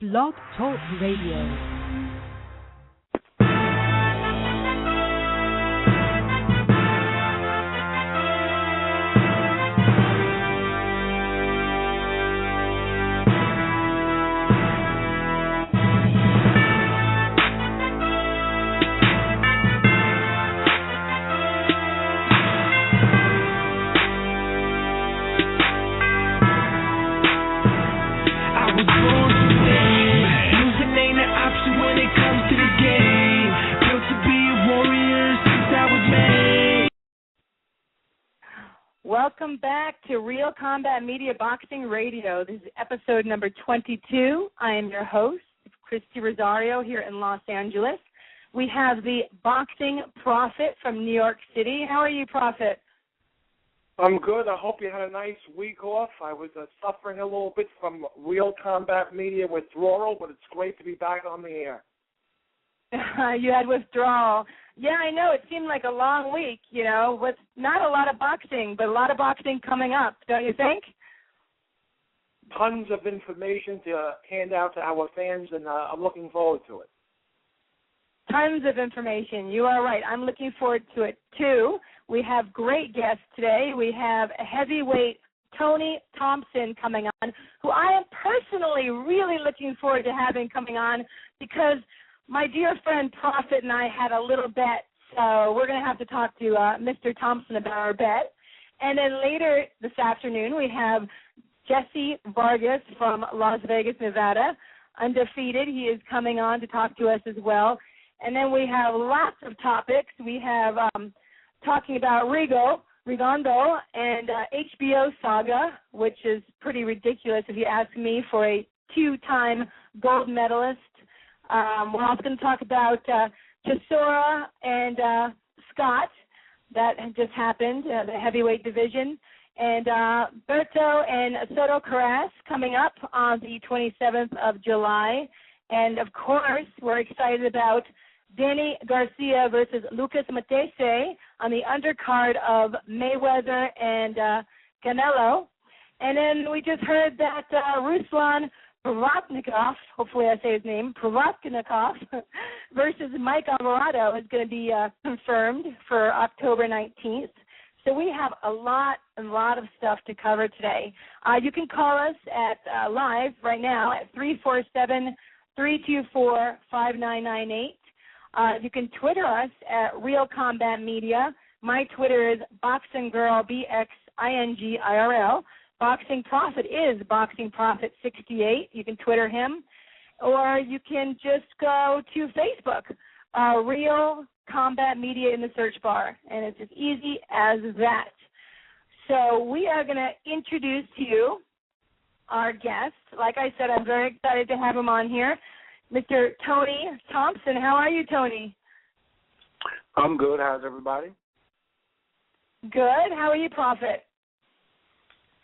Blog Talk Radio. Welcome back to Real Combat Media Boxing Radio. This is episode number 22. I am your host, Christy Rosario, here in Los Angeles. We have the Boxing Prophet from New York City. How are you, Prophet? I'm good. I hope you had a nice week off. I was suffering a little bit from Real Combat Media withdrawal, but it's great to be back on the air. You had withdrawal. Yeah, I know. It seemed like a long week, you know, with not a lot of boxing, but a lot of boxing coming up, don't you think? Tons of information to hand out to our fans, and I'm looking forward to it. Tons of information. You are right. I'm looking forward to it, too. We have great guests today. We have a heavyweight Tony Thompson coming on, who I am personally really looking forward to having coming on because my dear friend Prophet and I had a little bet, so we're going to have to talk to Mr. Thompson about our bet. And then later this afternoon, we have Jessie Vargas from Las Vegas, Nevada, undefeated. He is coming on to talk to us as well. And then we have lots of topics. We have talking about Rigondo and HBO Saga, which is pretty ridiculous if you ask me for a two-time gold medalist. We're also going to talk about Chisora and Scott. That just happened, the heavyweight division. And Berto and Soto Carras coming up on the 27th of July. And, of course, we're excited about Danny Garcia versus Lucas Matese on the undercard of Mayweather and Canelo. And then we just heard that Ruslan Provodnikov, hopefully I say his name, Provodnikov versus Mike Alvarado is going to be confirmed for October 19th. So we have a lot of stuff to cover today. You can call us at live right now at 347-324-5998. You can Twitter us at Real Combat Media. My Twitter is BoxingGirl, BXINGIRL. Boxing Prophet is Boxing Prophet 68. You can Twitter him, or you can just go to Facebook, Real Combat Media in the search bar, and it's as easy as that. So we are going to introduce to you our guest. Like I said, I'm very excited to have him on here, Mr. Tony Thompson. How are you, Tony? I'm good. How's everybody? Good. How are you, Prophet?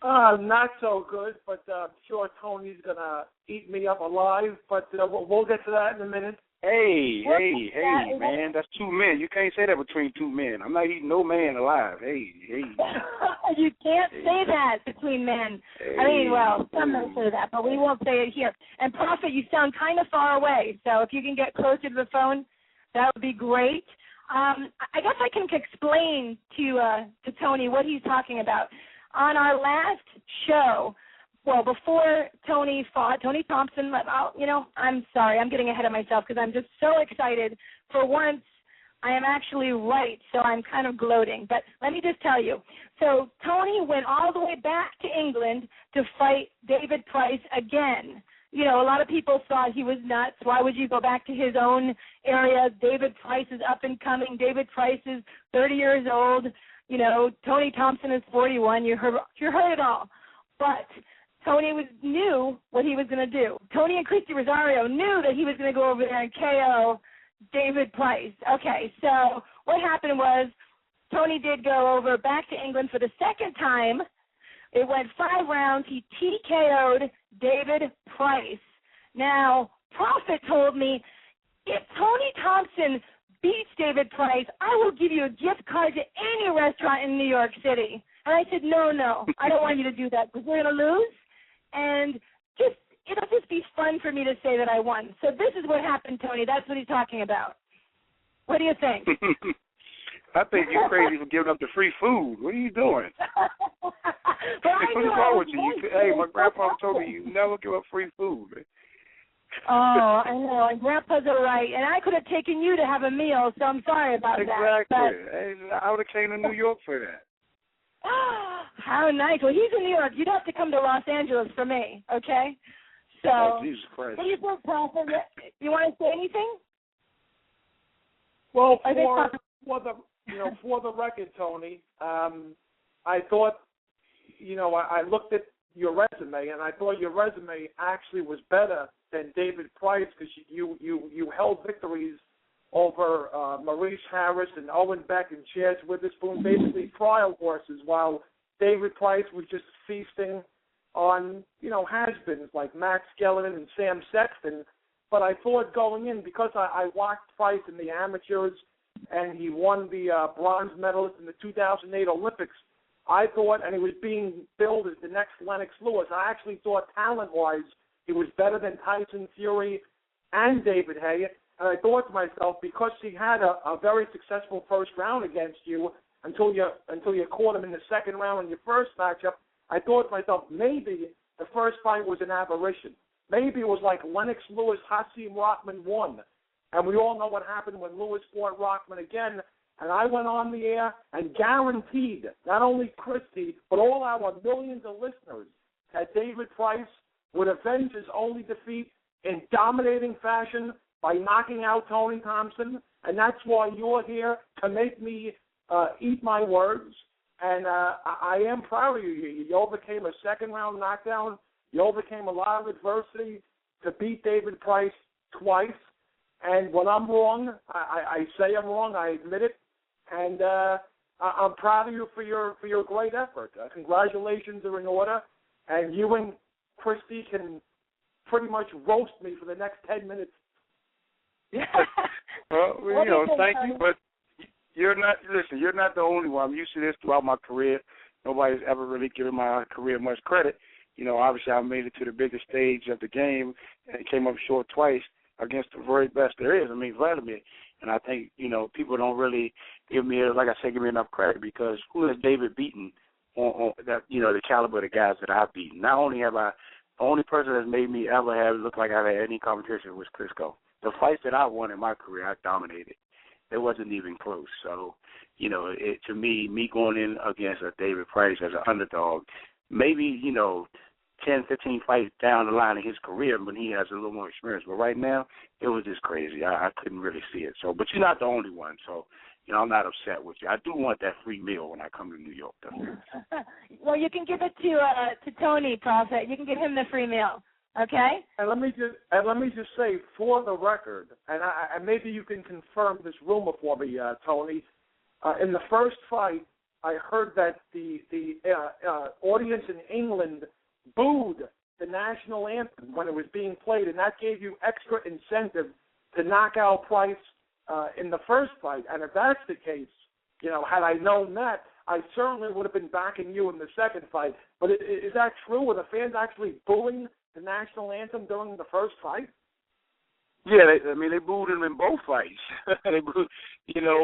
Not so good, but I'm sure Tony's going to eat me up alive, but we'll get to that in a minute. Hey, man, that's two men. You can't say that between two men. I'm not eating no man alive. Hey. You can't say that between men. Hey. I mean, well, some may say that, but we won't say it here. And Prophet, you sound kind of far away, so if you can get closer to the phone, that would be great. I guess I can explain to Tony what he's talking about. On our last show, well, before Tony fought, Tony Thompson, I'm sorry, I'm getting ahead of myself because I'm just so excited. For once, I am actually right, so I'm kind of gloating. But let me just tell you. So Tony went all the way back to England to fight David Price again. You know, a lot of people thought he was nuts. Why would you go back to his own area? David Price is up and coming. David Price is 30 years old. You know, Tony Thompson is 41. You heard it all. But Tony knew what he was going to do. Tony and Christy Rosario knew that he was going to go over there and KO David Price. Okay, so what happened was Tony did go over back to England for the second time. It went 5 rounds. He TKO'd David Price. Now, Prophet told me, if Tony Thompson beats David Price, I will give you a gift card to any restaurant in New York City. And I said, no, I don't want you to do that because we're going to lose. And just it'll just be fun for me to say that I won. So this is what happened, Tony. That's what he's talking about. What do you think? I think you're crazy for giving up the free food. What are you doing? What's wrong with you? Hey, my grandpa told me you never give up free food, man. Oh, I know, and Grandpa's all right. And I could have taken you to have a meal, so I'm sorry about that. Exactly. Hey, I would have came to New York for that. How nice. Well, he's in New York. You'd have to come to Los Angeles for me, okay? So, oh, Jesus Christ. What do you think, Prophet? You want to say anything? Well, for the record, Tony, I thought, I looked at your resume, and I thought your resume actually was better than David Price because you held victories over Maurice Harris and Owen Beck and Chaz Witherspoon, basically trial horses, while David Price was just feasting on, has-beens like Max Skellin and Sam Sexton. But I thought going in, because I watched Price in the amateurs and he won the bronze medalist in the 2008 Olympics, I thought, and he was being billed as the next Lennox Lewis, I actually thought talent-wise he was better than Tyson Fury and David Haye. And I thought to myself, because he had a very successful first round against you until you caught him in the second round in your first matchup, I thought to myself, maybe the first fight was an aberration. Maybe it was like Lennox Lewis, Hasim Rahman won. And we all know what happened when Lewis fought Rahman again. And I went on the air and guaranteed, not only Christy, but all our millions of listeners, that David Price would avenge his only defeat in dominating fashion by knocking out Tony Thompson. And that's why you're here, to make me eat my words. And I am proud of you. You overcame a second-round knockdown. You overcame a lot of adversity to beat David Price twice. And when I'm wrong, I say I'm wrong. I admit it. And I'm proud of you for your great effort. Congratulations are in order. And you and Christy can pretty much roast me for the next 10 minutes. Well, thank you, but you're not the only one. I'm used to this throughout my career. Nobody's ever really given my career much credit. Obviously I made it to the biggest stage of the game and came up short twice against the very best there is. Vladimir. And I think, people don't really give me enough credit, because who has David beaten on that, the caliber of the guys that I've beaten? Not only have the only person that's made me ever have it look like I've had any competition was Klitschko. The fights that I won in my career, I dominated. It wasn't even close. So, to me going in against a David Price as an underdog, maybe, 10, 15 fights down the line in his career when he has a little more experience. But right now, it was just crazy. I couldn't really see it. So, but you're not the only one. So, I'm not upset with you. I do want that free meal when I come to New York, though. Well, you can give it to Tony, Prophet. You can give him the free meal. Okay. And let me just say, for the record, and maybe you can confirm this rumor for me, Tony. In the first fight, I heard that the audience in England booed the national anthem when it was being played, and that gave you extra incentive to knock out Price in the first fight. And if that's the case, had I known that, I certainly would have been backing you in the second fight. But is that true? Were the fans actually booing the national anthem during the first fight? Yeah, they booed him in both fights. They booed,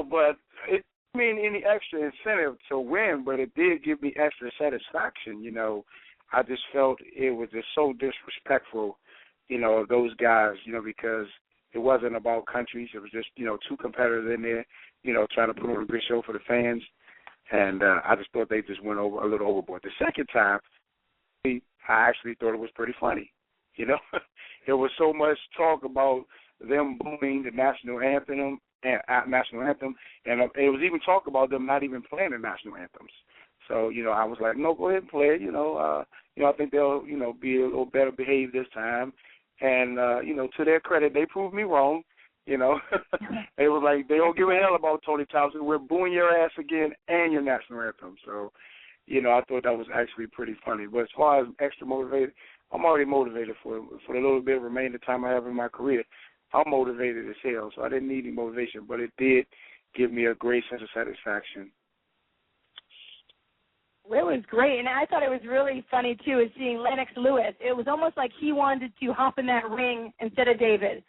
but it didn't mean any extra incentive to win, but it did give me extra satisfaction. I just felt it was just so disrespectful, of those guys, because it wasn't about countries. It was just, two competitors in there, trying to put on a good show for the fans. And I just thought they just went a little overboard. The second time, I actually thought it was pretty funny. There was so much talk about them booming the national anthem, and it was even talk about them not even playing the national anthems. So, I was like, no, go ahead and play it. I think they'll, be a little better behaved this time. And, to their credit, they proved me wrong. They was like, they don't give a hell about Tony Thompson. We're booing your ass again and your national anthem. So, I thought that was actually pretty funny. But as far as extra motivated, I'm already motivated for the little bit of remaining time I have in my career. I'm motivated as hell, so I didn't need any motivation. But it did give me a great sense of satisfaction. It was great, and I thought it was really funny, too, is seeing Lennox Lewis. It was almost like he wanted to hop in that ring instead of David.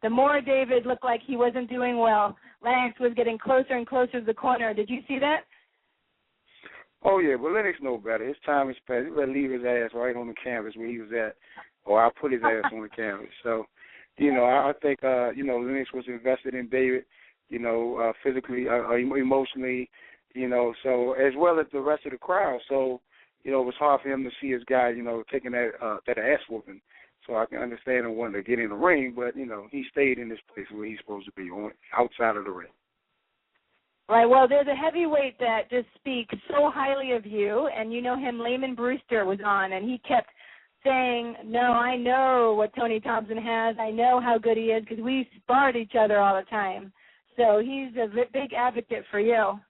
The more David looked like he wasn't doing well, Lennox was getting closer and closer to the corner. Did you see that? Oh, yeah, but Lennox know better. His time is past. He better leave his ass right on the canvas where he was at, or I'll put his ass on the canvas. So, I think, Lennox was invested in David, physically, emotionally, so as well as the rest of the crowd. So, it was hard for him to see his guy, taking that ass whooping. So I can understand him wanting to get in the ring, but, he stayed in this place where he's supposed to be, outside of the ring. Right. Well, there's a heavyweight that just speaks so highly of you, and you know him, Layman Brewster, was on, and he kept saying, no, I know what Tony Thompson has. I know how good he is because we sparred each other all the time. So he's a big advocate for you.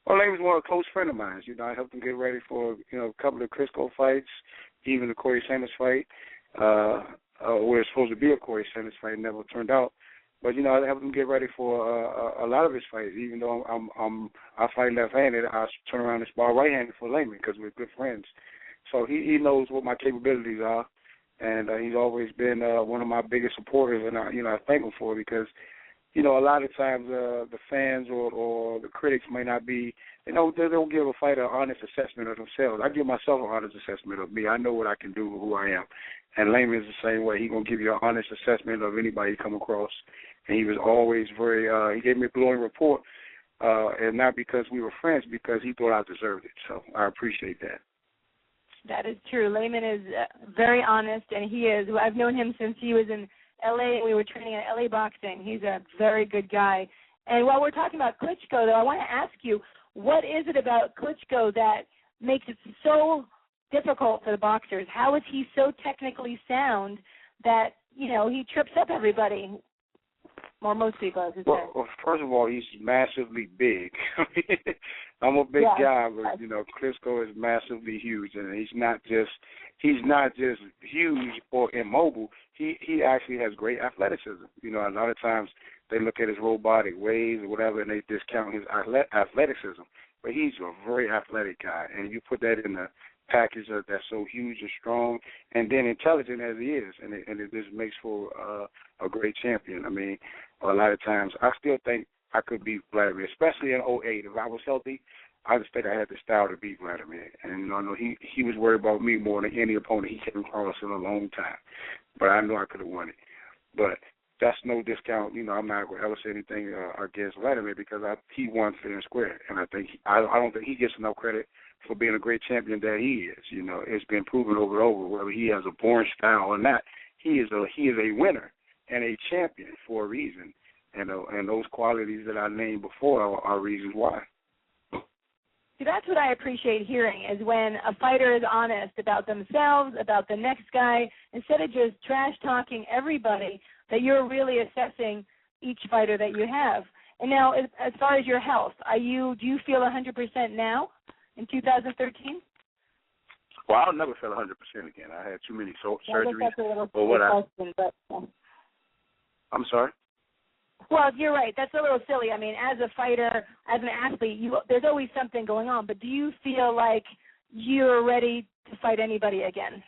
Well, Layman's one a close friend of mine. I helped him get ready for, a couple of Crisco fights, even the Corey Sanders fight, where it's supposed to be a Corey Sanders fight, never turned out. But, I helped him get ready for a lot of his fights. Even though I fight left-handed, I turn around and spar right-handed for Layman because we're good friends. So he knows what my capabilities are, and he's always been one of my biggest supporters, and I thank him for it because, a lot of times the fans or the critics may not be, they don't give a fighter an honest assessment of themselves. I give myself an honest assessment of me. I know what I can do, who I am. And Layman is the same way. He's going to give you an honest assessment of anybody you come across. And he was always he gave me a glowing report, and not because we were friends, because he thought I deserved it. So I appreciate that. That is true. Layman is very honest, and he is. I've known him since he was in L.A. We were training at L.A. Boxing. He's a very good guy. And while we're talking about Klitschko, though, I want to ask you, what is it about Klitschko that makes it so difficult for the boxers? How is he so technically sound that, he trips up everybody? Or most people, as you say. Well, first of all, he's massively big. I'm a big guy, but Klitschko is massively huge, and he's not just huge or immobile. He actually has great athleticism. A lot of times they look at his robotic ways or whatever, and they discount his athleticism. But he's a very athletic guy, and you put that in the package that's so huge and strong, and then intelligent as he is, and it just makes for a great champion. I mean, a lot of times I still think I could beat Vladimir, especially in 2008. If I was healthy, I just think I had the style to beat Vladimir. And I know he was worried about me more than any opponent he came across in a long time. But I know I could have won it. But that's no discount. I'm not going to ever say anything against Vladimir because he won fair and square. And I don't think he gets enough credit for being a great champion that he is. It's been proven over and over, whether he has a born style or not. He is a winner and a champion for a reason. And those qualities that I named before are reasons why. See, that's what I appreciate hearing, is when a fighter is honest about themselves, about the next guy, instead of just trash-talking everybody, that you're really assessing each fighter that you have. And now, as far as your health, do you feel 100% now in 2013? Well, I'll never feel 100% again. I had too many surgeries. That's a little question, but, I'm sorry? Well, you're right. That's a little silly. I mean, as a fighter, as an athlete, there's always something going on. But do you feel like you're ready to fight anybody again?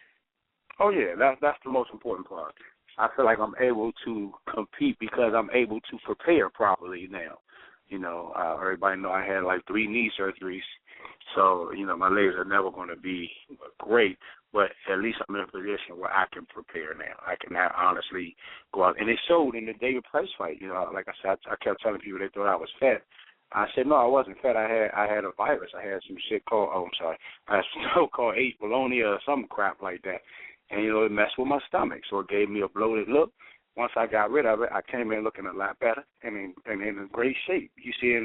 Oh, yeah. That's the most important part. I feel like I'm able to compete because I'm able to prepare properly now. Everybody know I had like 3 knee surgeries. So, my legs are never going to be great, but at least I'm in a position where I can prepare now. I can honestly go out. And it showed in the David Price fight. Like I said, I kept telling people they thought I was fat. I said, no, I wasn't fat. I had a virus. I had some shit called, I had some called H. bologna or some crap like that. And, it messed with my stomach. So it gave me a bloated look. Once I got rid of it, I came in looking a lot better and in great shape. You see,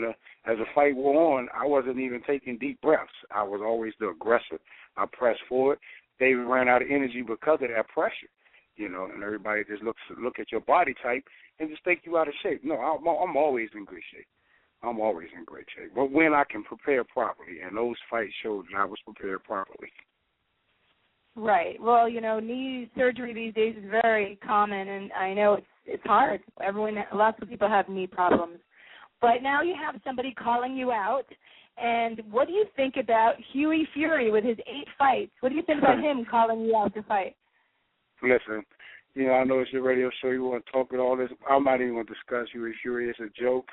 as the fight wore on, I wasn't even taking deep breaths. I was always the aggressor. I pressed forward. David ran out of energy because of that pressure, and everybody just look at your body type and just think you out of shape. No, I'm always in good shape. I'm always in great shape. But when I can prepare properly, and those fights showed that I was prepared properly. Right. Well, knee surgery these days is very common, and I know it's hard. Lots of people have knee problems. But now you have somebody calling you out, And what do you think about Huey Fury with his 8 fights? What do you think about him calling you out to fight? Listen, I know it's your radio show. You want to talk with all this. I'm not even going to discuss Huey Fury. It's a joke.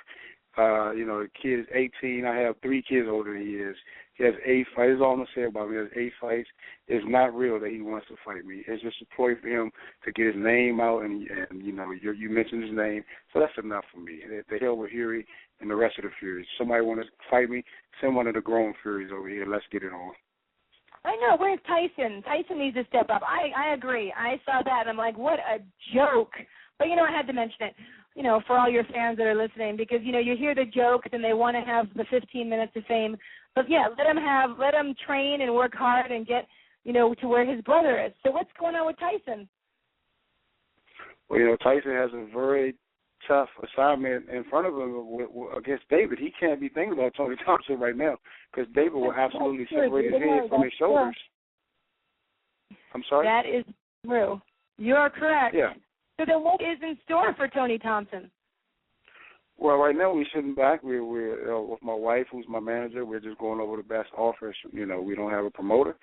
The kid is 18. I have 3 kids older than he is. He has 8 fights. That's all I'm going to say about him. He has 8 fights. It's not real that he wants to fight me. It's just a ploy for him to get his name out, and you mentioned his name. So that's enough for me. The hell with Huey and the rest of the Furies. Somebody want to fight me, send one of the grown Furies over here. Let's get it on. I know. Where's Tyson? Tyson needs to step up. I agree. I saw that, and I'm like, what a joke. But, I had to mention it, for all your fans that are listening, because, you hear the jokes and they want to have the 15 minutes of fame. But, yeah, let him train and work hard and get, to where his brother is. So what's going on with Tyson? Well, Tyson has a very tough assignment in front of him against David. He can't be thinking about Tony Thompson right now because David will absolutely separate his head from his shoulders. I'm sorry? That is true. You are correct. Yeah. So then what is in store for Tony Thompson? Well, right now we're sitting back. We're with my wife, who's my manager. We're just going over the best offers. We don't have a promoter.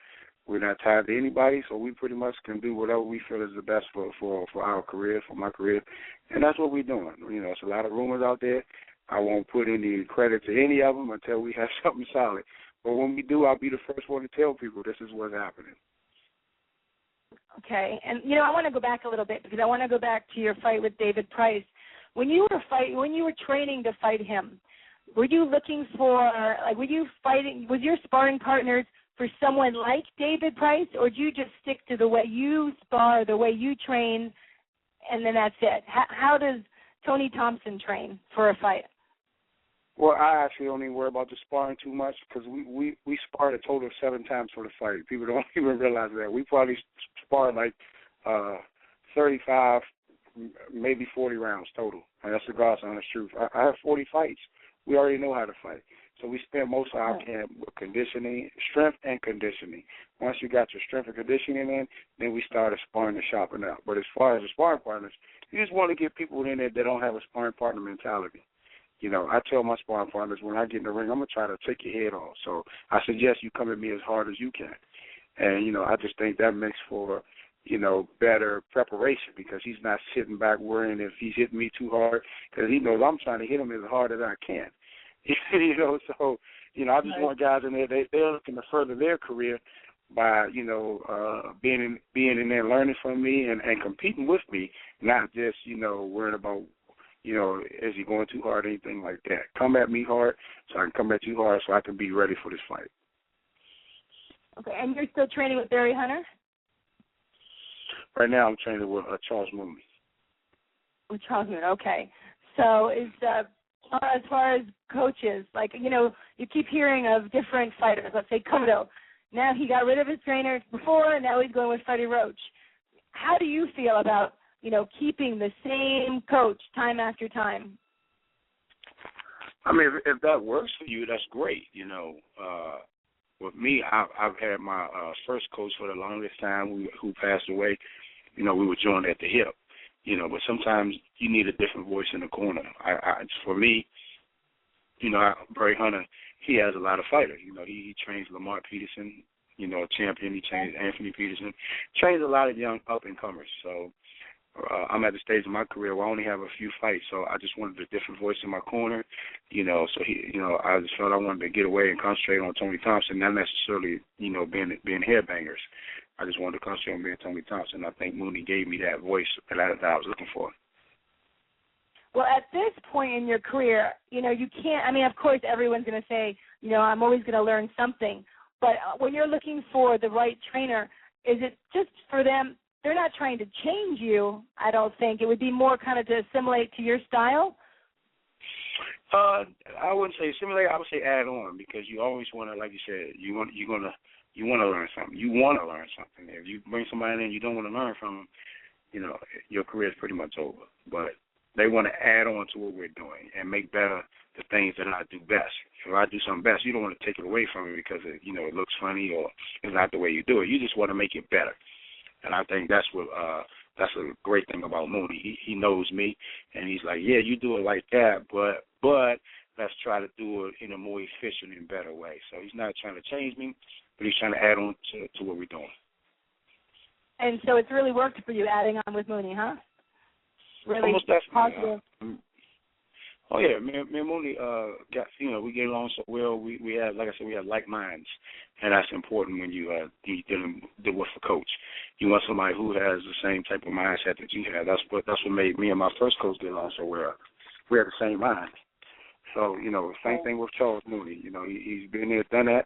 We're not tied to anybody, so we pretty much can do whatever we feel is the best for our career, for my career, and that's what we're doing. It's a lot of rumors out there. I won't put any credit to any of them until we have something solid. But when we do, I'll be the first one to tell people this is what's happening. Okay, and I want to go back a little bit because I want to go back to your fight with David Price. When you were training to fight him, were you looking for was your sparring partners for someone like David Price, or do you just stick to the way you spar, the way you train, and then that's it? How does Tony Thompson train for a fight? Well, I actually don't even worry about the sparring too much because we sparred a total of 7 times for the fight. People don't even realize that. We probably sparred like 35, maybe 40 rounds total. And that's the God's honest truth. I have 40 fights. We already know how to fight. So we spend most of our camp with conditioning, strength and conditioning. Once you got your strength and conditioning in, then we started sparring and shopping out. But as far as the sparring partners, you just want to get people in there that don't have a sparring partner mentality. I tell my sparring partners when I get in the ring, I'm going to try to take your head off. So I suggest you come at me as hard as you can. And, I just think that makes for, better preparation because he's not sitting back worrying if he's hitting me too hard because he knows I'm trying to hit him as hard as I can. So, I just want guys in there, they're looking to further their career by, being in there learning from me and competing with me, not just, worrying about, is he going too hard or anything like that. Come at me hard so I can come at you hard so I can be ready for this fight. Okay, and you're still training with Barry Hunter? Right now I'm training with Charles Mooney. With Charles Mooney, okay. So is as far as coaches, you keep hearing of different fighters. Let's say Cotto. Now he got rid of his trainer before, and now he's going with Freddie Roach. How do you feel about, keeping the same coach time after time? I mean, if that works for you, that's great. With me, I've had my first coach for the longest time who passed away. We were joined at the hip. But sometimes you need a different voice in the corner. For me, Barry Hunter, he has a lot of fighters. He trains Lamar Peterson, a champion. He trains Anthony Peterson. Trains a lot of young up-and-comers. So I'm at the stage of my career where I only have a few fights, so I just wanted a different voice in my corner. So I just felt I wanted to get away and concentrate on Tony Thompson, not necessarily, being headbangers. I just wanted to concentrate on being Tony Thompson. I think Mooney gave me that voice that I was looking for. Well, at this point in your career, you can't, of course everyone's going to say, I'm always going to learn something. But when you're looking for the right trainer, is it just for them, they're not trying to change you, I don't think. It would be more kind of to assimilate to your style? I wouldn't say assimilate. I would say add on because you always want to, like you said, you want to learn something. You want to learn something. If you bring somebody in and you don't want to learn from them, your career is pretty much over. But they want to add on to what we're doing and make better the things that I do best. If I do something best, you don't want to take it away from me because it looks funny or it's not the way you do it. You just want to make it better. And I think that's a great thing about Mooney. He knows me, and he's like, yeah, you do it like that, but let's try to do it in a more efficient and better way. So he's not trying to change me, but he's trying to add on to what we're doing. And so it's really worked for you adding on with Mooney, huh? Really almost definitely. positive. Oh yeah, me and Mooney got, we get along so well. We have, like I said, we have like minds, and that's important when you dealing with a coach. You want somebody who has the same type of mindset that you have. That's what made me and my first coach get along so well. We have the same mind. So same thing with Charles Mooney. He's been there, done that,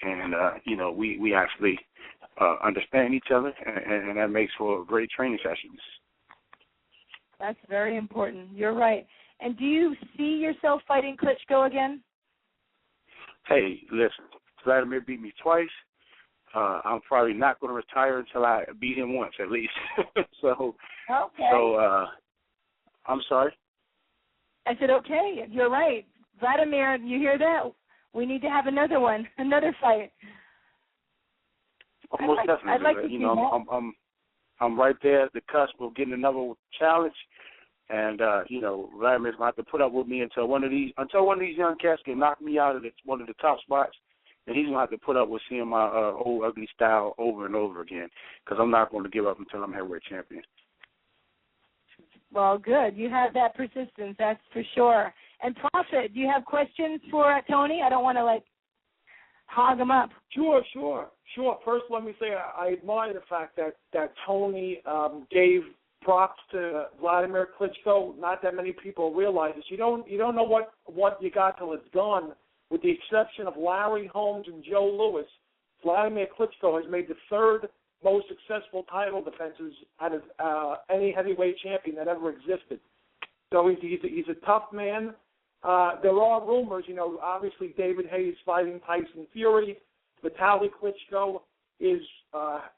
and we actually understand each other, and that makes for great training sessions. That's very important. You're right. And do you see yourself fighting Klitschko again? Hey, listen, Vladimir beat me twice. I'm probably not going to retire until I beat him once at least. So I'm sorry? I said, okay, you're right. Vladimir, you hear that? We need to have another one, another fight. Most definitely. I'd like to see that. I'm right there at the cusp of getting another challenge. And, Vladimir's going to have to put up with me until one of these young cats can knock me out of one of the top spots. And he's going to have to put up with seeing my old ugly style over and over again, because I'm not going to give up until I'm heavyweight champion. Well, good. You have that persistence, that's for sure. And Prophet, do you have questions for Tony? I don't want to, hog him up. Sure. First, let me say I admire the fact that Tony gave props to Vladimir Klitschko. Not that many people realize this. You don't know what you got till it's gone. With the exception of Larry Holmes and Joe Louis, Vladimir Klitschko has made the third most successful title defenses out of any heavyweight champion that ever existed. So he's a tough man. There are rumors, obviously David Hayes fighting Tyson Fury. Vitaly Klitschko is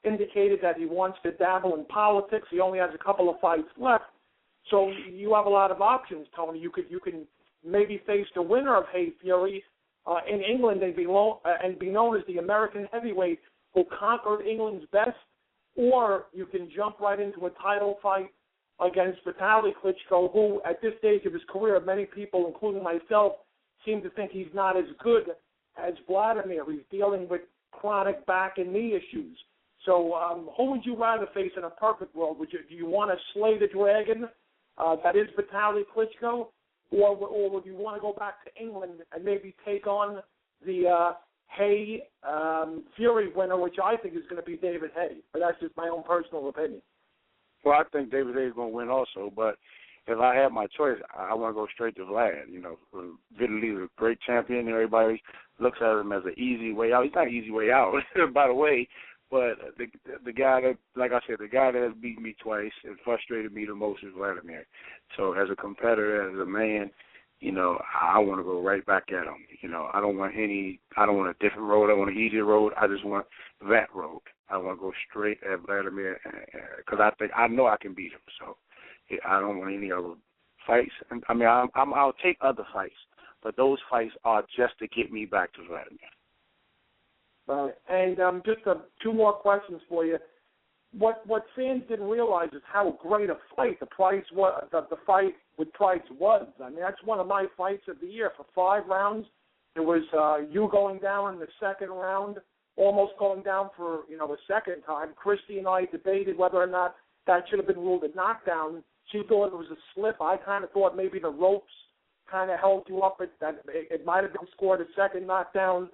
indicated that he wants to dabble in politics. He only has a couple of fights left. So you have a lot of options, Tony. You can maybe face the winner of Hay Fury in England and be known as the American heavyweight who conquered England's best, or you can jump right into a title fight against Vitaly Klitschko, who at this stage of his career, many people, including myself, seem to think he's not as good as Vladimir. He's dealing with chronic back and knee issues. So who would you rather face in a perfect world? Do you want to slay the dragon that is Vitaly Klitschko, or would you want to go back to England and maybe take on the Hay Fury winner, which I think is going to be David Hay? But that's just my own personal opinion. Well, I think David Hay is going to win also, but if I had my choice, I want to go straight to Vlad. Vitaly is a great champion. Everybody looks at him as an easy way out. He's not an easy way out, by the way, but the guy that, like I said, the guy that has beaten me twice and frustrated me the most is Vladimir. So as a competitor, as a man, I want to go right back at him. I don't want a different road. I want an easier road. I just want that road. I want to go straight at Vladimir because I know I can beat him. So I don't want any other fights. I mean, I'll take other fights, but those fights are just to get me back to Vladimir. Right. And just two more questions for you. What fans didn't realize is how great a fight the fight with Price was. I mean, that's one of my fights of the year. For 5 rounds, it was you going down in the second round, almost going down for a second time. Christy and I debated whether or not that should have been ruled a knockdown. She thought it was a slip. I kind of thought maybe the ropes kind of held you up. It might have been scored a second knockdown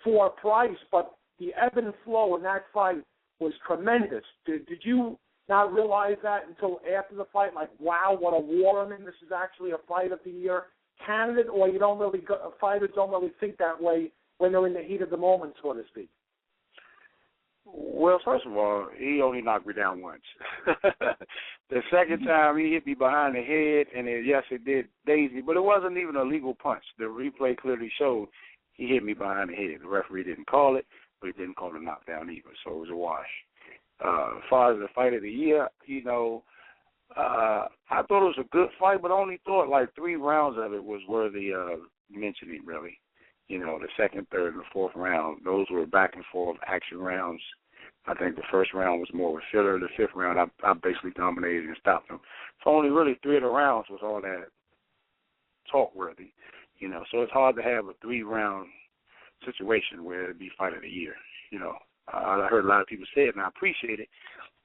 for Price, but the ebb and flow in that fight was tremendous. Did you not realize that until after the fight? Like, wow, what a war! I mean, this is actually a fight of the year candidate, or fighters don't really think that way when they're in the heat of the moment, so to speak. Well, first of all, he only knocked me down once. The second time, he hit me behind the head, and yes, it did daze me, but it wasn't even a legal punch. The replay clearly showed he hit me behind the head. The referee didn't call it, but he didn't call it a knockdown either, so it was a wash. As far as the fight of the year, I thought it was a good fight, but I only thought like 3 rounds of it was worthy of mentioning, really. The second, third, and the fourth round, those were back and forth action rounds. I think the first round was more of a filler. The fifth round, I basically dominated and stopped them. So only really 3 of the rounds was all that talk-worthy. You know, so it's hard to have a 3-round situation where it'd be fight of the year. You know, I heard a lot of people say it, and I appreciate it,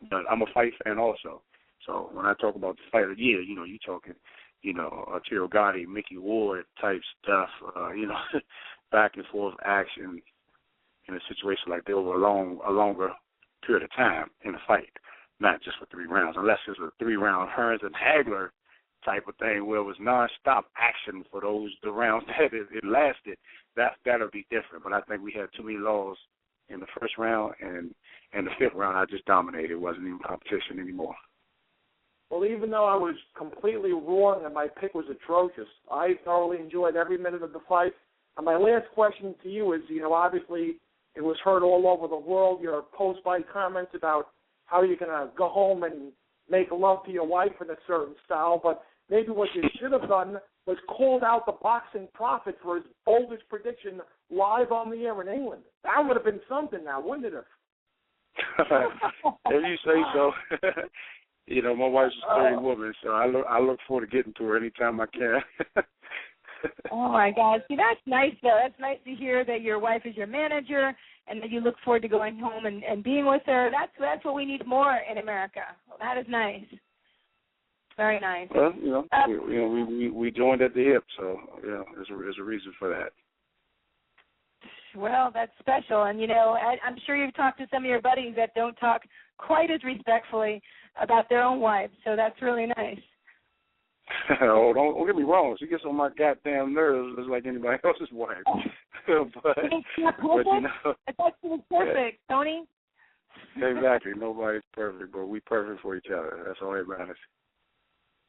but I'm a fight fan also. So when I talk about the fight of the year, you know, you're talking, you know, Arturo Gotti, Mickey Ward type stuff, you know, back and forth action in a situation like that over a longer period of time in a fight, not just for 3 rounds, unless it's a 3-round Hearns and Hagler type of thing where it was nonstop action for the rounds that it lasted. That'll be different. But I think we had too many laws in the first round, and the 5th round I just dominated. It wasn't even competition anymore. Well, even though I was completely wrong and my pick was atrocious, I thoroughly enjoyed every minute of the fight. And my last question to you is, you know, obviously it was heard all over the world, your post-fight comments about how you're going to go home and make love to your wife in a certain style, but maybe what you should have done was called out the boxing prophet for his boldest prediction live on the air in England. That would have been something now, wouldn't it have? If you say so. You know, my wife's a sturdy woman, so I look forward to getting to her anytime I can. Oh, my gosh. See, that's nice, though. That's nice to hear that your wife is your manager and that you look forward to going home and being with her. That's what we need more in America. Well, that is nice. Very nice. Well, you know, we joined at the hip, so, you know, there's a reason for that. Well, that's special. And, you know, I'm sure you've talked to some of your buddies that don't talk quite as respectfully about their own wives, so that's really nice. Oh, don't get me wrong. She gets on my goddamn nerves just like anybody else's wife. but you know, it's actually perfect, yeah. Tony. Exactly. Nobody's perfect, but we perfect for each other. That's all that matters.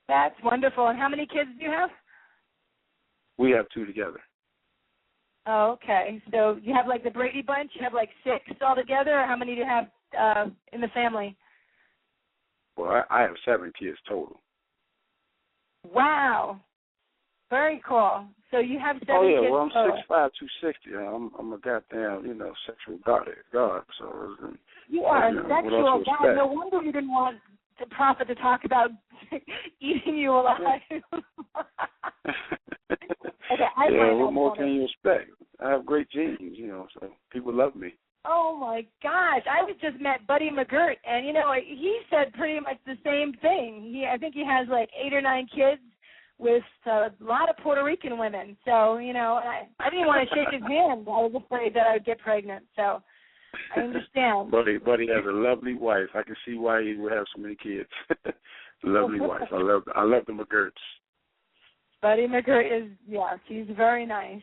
That's wonderful. And how many kids do you have? We have 2 together. Oh, okay. So you have like the Brady Bunch? You have like 6 altogether, or how many do you have in the family? Well, I have 7 kids total. Wow. Very cool. So you have 7 kids. Oh, yeah, well, I'm total. 6'5", 260. I'm a goddamn, you know, sexual god. So you are a sexual god. No wonder you didn't want the prophet to talk about eating you alive. Okay, what more can you expect? I have great genes, you know, so people love me. Oh, my gosh. I just met Buddy McGirt, and, you know, he said pretty much the same thing. I think he has like 8 or 9 kids with a lot of Puerto Rican women. So, you know, I didn't want to shake his hand. I was afraid that I would get pregnant. So I understand. Buddy has a lovely wife. I can see why he would have so many kids. Lovely wife. I love the McGirts. Buddy McGirt is, yes, he's very nice.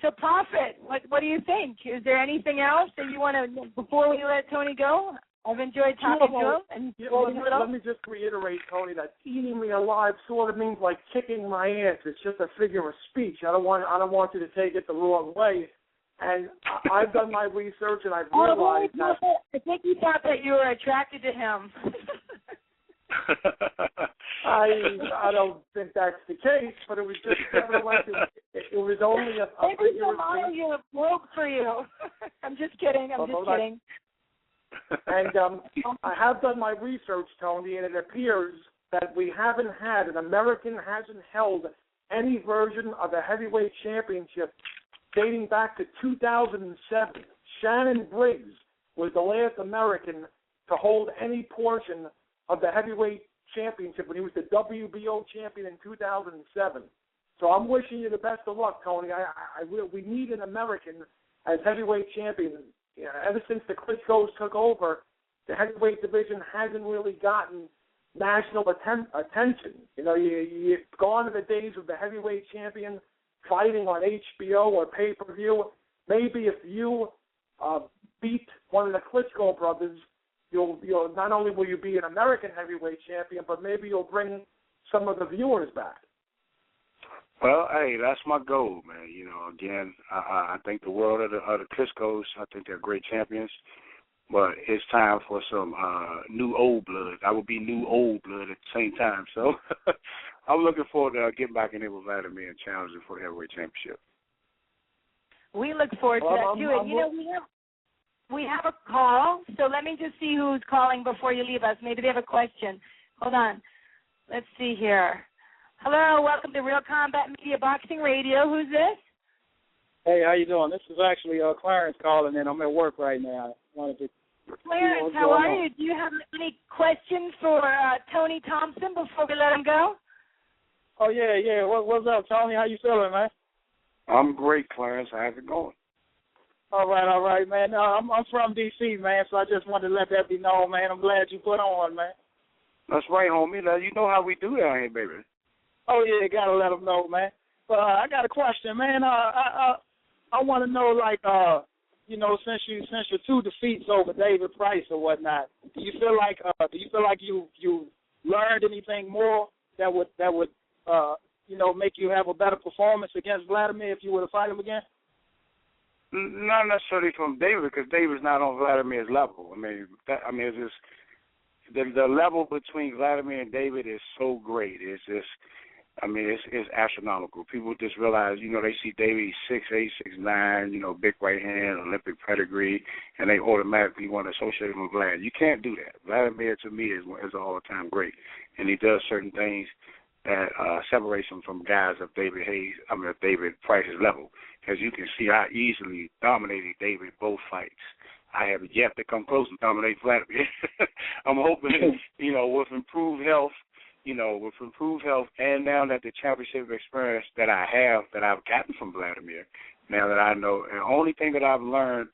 So, Prophet, what do you think? Is there anything else that you want to, before we let Tony go? I've enjoyed talking to him. Let me just reiterate, Tony, that eating me alive sort of means like kicking my ass. It's just a figure of speech. I don't want you to take it the wrong way. And I've done my research, and I've realized that. I think you thought that you were attracted to him. I don't think that's the case, but it was just nevertheless. It was only a maybe somehow you broke for you. I'm just kidding. I'm just kidding. And I have done my research, Tony, and it appears that an American hasn't held any version of a heavyweight championship dating back to 2007. Shannon Briggs was the last American to hold any portion of the heavyweight championship when he was the WBO champion in 2007. So I'm wishing you the best of luck, Tony. We need an American as heavyweight champion. You know, ever since the Klitschko's took over, the heavyweight division hasn't really gotten national attention. You know, you've gone to the days of the heavyweight champion fighting on HBO or pay-per-view. Maybe if you beat one of the Klitschko brothers, you'll not only will you be an American heavyweight champion, but maybe you'll bring some of the viewers back. Well, hey, that's my goal, man. You know, again, I think the world of the Klitschkos, I think they're great champions, but it's time for some new old blood. I will be new old blood at the same time. So I'm looking forward to getting back in there with Vladimir and challenging for the heavyweight championship. We look forward to that, too. And, you know, we have a call, so let me just see who's calling before you leave us. Maybe they have a question. Hold on. Let's see here. Hello, welcome to Real Combat Media Boxing Radio. Who's this? Hey, how you doing? This is actually Clarence calling in. I'm at work right now. Clarence, how are you? Do you have any questions for Tony Thompson before we let him go? Oh, yeah. What's up, Tony? How you feeling, man? I'm great, Clarence. How's it going? All right, man. I'm from D.C., man, so I just wanted to let that be known, man. I'm glad you put on, man. That's right, homie. Now, you know how we do down here, baby. Oh, yeah, got to let them know, man. But I got a question, man. I want to know, like, since your 2 defeats over David Price or whatnot, do you feel like you learned anything more that would make you have a better performance against Vladimir if you were to fight him again? Not necessarily from David, because David's not on Vladimir's level. It's just the level between Vladimir and David is so great. It's just, it's astronomical. People just realize, they see David, he's 6'8", 6'9", big right hand, Olympic pedigree, and they automatically want to associate him with Vlad. You can't do that. Vladimir, to me, is an all-time great, and he does certain things that separates him from guys of David Price's level. As you can see, I easily dominated David both fights. I have yet to come close to dominate Vladimir. I'm hoping, with improved health, and now that the championship experience that I've gotten from Vladimir, now that I know, and the only thing that I've learned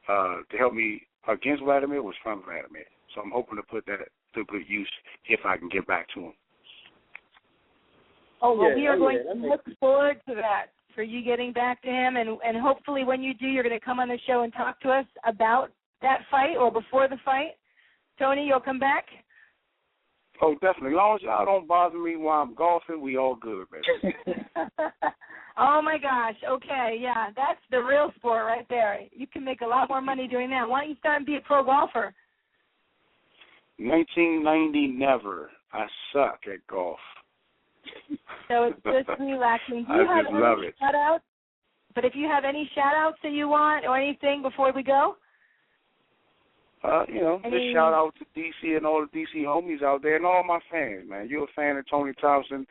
to help me against Vladimir was from Vladimir. So I'm hoping to put that to good use if I can get back to him. Oh, well, we are going to look forward to that, for you getting back to him, and hopefully when you do, you're going to come on the show and talk to us about that fight or before the fight. Tony, you'll come back? Oh, definitely. As long as y'all don't bother me while I'm golfing, we all good, baby. Oh, my gosh. Okay, yeah, that's the real sport right there. You can make a lot more money doing that. Why don't you start and be a pro golfer? 1990, never. I suck at golf. So it's just relaxing. Do you I have just any love it. shout-outs? But if you have any shout-outs that you want or anything before we go? Just shout out to DC and all the DC homies out there and all my fans, man. You're a fan of Tony Thompson.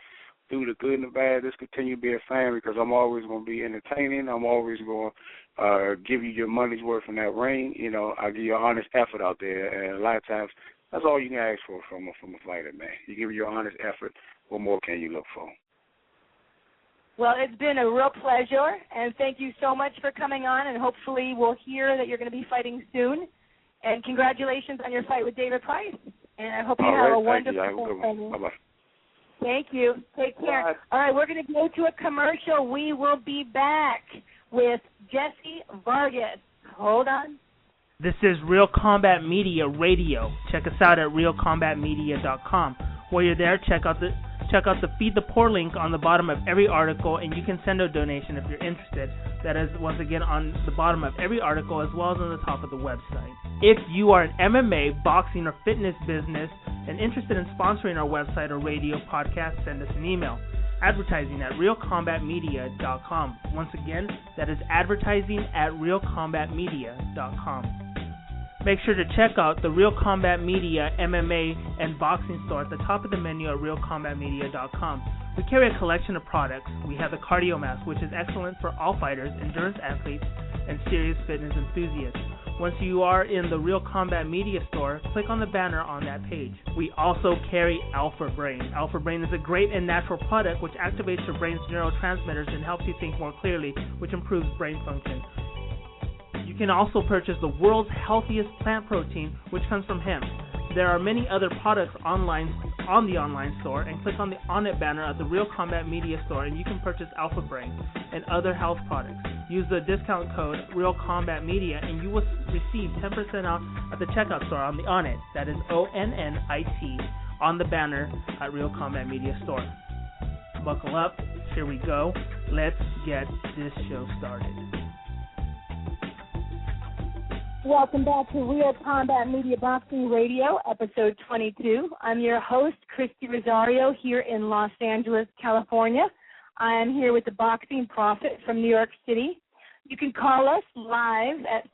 Through the good and the bad, just continue to be a fan because I'm always going to be entertaining. I'm always going to give you your money's worth in that ring. I give you an honest effort out there. And a lot of times, that's all you can ask for from a fighter, man. You give your honest effort. What more can you look for? Well, it's been a real pleasure, and thank you so much for coming on, and hopefully we'll hear that you're going to be fighting soon. And congratulations on your fight with David Price. And I hope you have a wonderful day. Bye-bye. Thank you. Take care. All right, we're going to go to a commercial. We will be back with Jessie Vargas. Hold on. This is Real Combat Media Radio. Check us out at realcombatmedia.com. While you're there, check out the Feed the Poor link on the bottom of every article, and you can send a donation if you're interested. That is, once again, on the bottom of every article as well as on the top of the website. If you are an MMA, boxing, or fitness business and interested in sponsoring our website or radio podcast, send us an email. Advertising at realcombatmedia.com. Once again, that is advertising at realcombatmedia.com. Make sure to check out the Real Combat Media MMA and boxing store at the top of the menu at realcombatmedia.com. We carry a collection of products. We have the Cardio Mask, which is excellent for all fighters, endurance athletes, and serious fitness enthusiasts. Once you are in the Real Combat Media store, click on the banner on that page. We also carry Alpha Brain. Alpha Brain is a great and natural product which activates your brain's neurotransmitters and helps you think more clearly, which improves brain function. You can also purchase the world's healthiest plant protein, which comes from hemp. There are many other products online on the online store, and click on the On It banner at the Real Combat Media store, and you can purchase Alpha Brain and other health products. Use the discount code Real Combat Media, and you will receive 10% off at the checkout store on the On It. That is ONNIT on the banner at Real Combat Media store. Buckle up. Here we go. Let's get this show started. Welcome back to Real Combat Media Boxing Radio, episode 22. I'm your host, Christy Rosario, here in Los Angeles, California. I am here with the Boxing Prophet from New York City. You can call us live at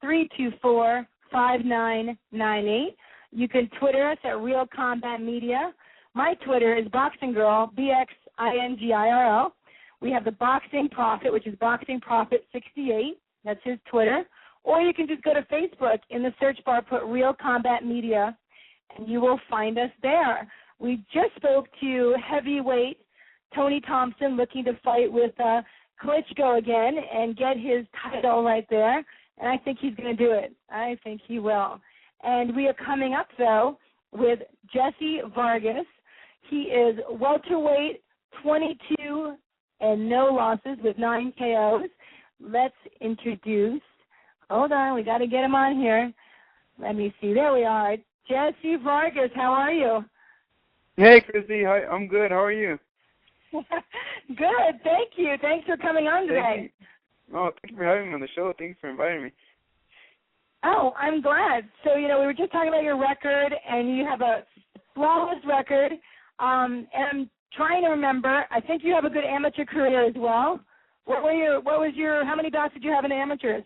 347-324-5998. You can Twitter us at Real Combat Media. My Twitter is Boxing Girl, BXINGIRL. We have the Boxing Prophet, which is Boxing Prophet 68. That's his Twitter. Or you can just go to Facebook. In the search bar, put Real Combat Media, and you will find us there. We just spoke to heavyweight Tony Thompson, looking to fight with Klitschko again and get his title right there. And I think he's going to do it. I think he will. And we are coming up, though, with Jessie Vargas. He is welterweight, 22 and no losses with 9 KOs. Let's introduce, hold on, we got to get him on here. Let me see, there we are. Jessie Vargas, how are you? Hey, Chrissy, hi, I'm good. How are you? Good, thank you. Thanks for coming on today. Oh, thank you for having me on the show. Thanks for inviting me. Oh, I'm glad. So, we were just talking about your record, and you have a flawless record. And I'm trying to remember, I think you have a good amateur career as well. How many bouts did you have in amateurs?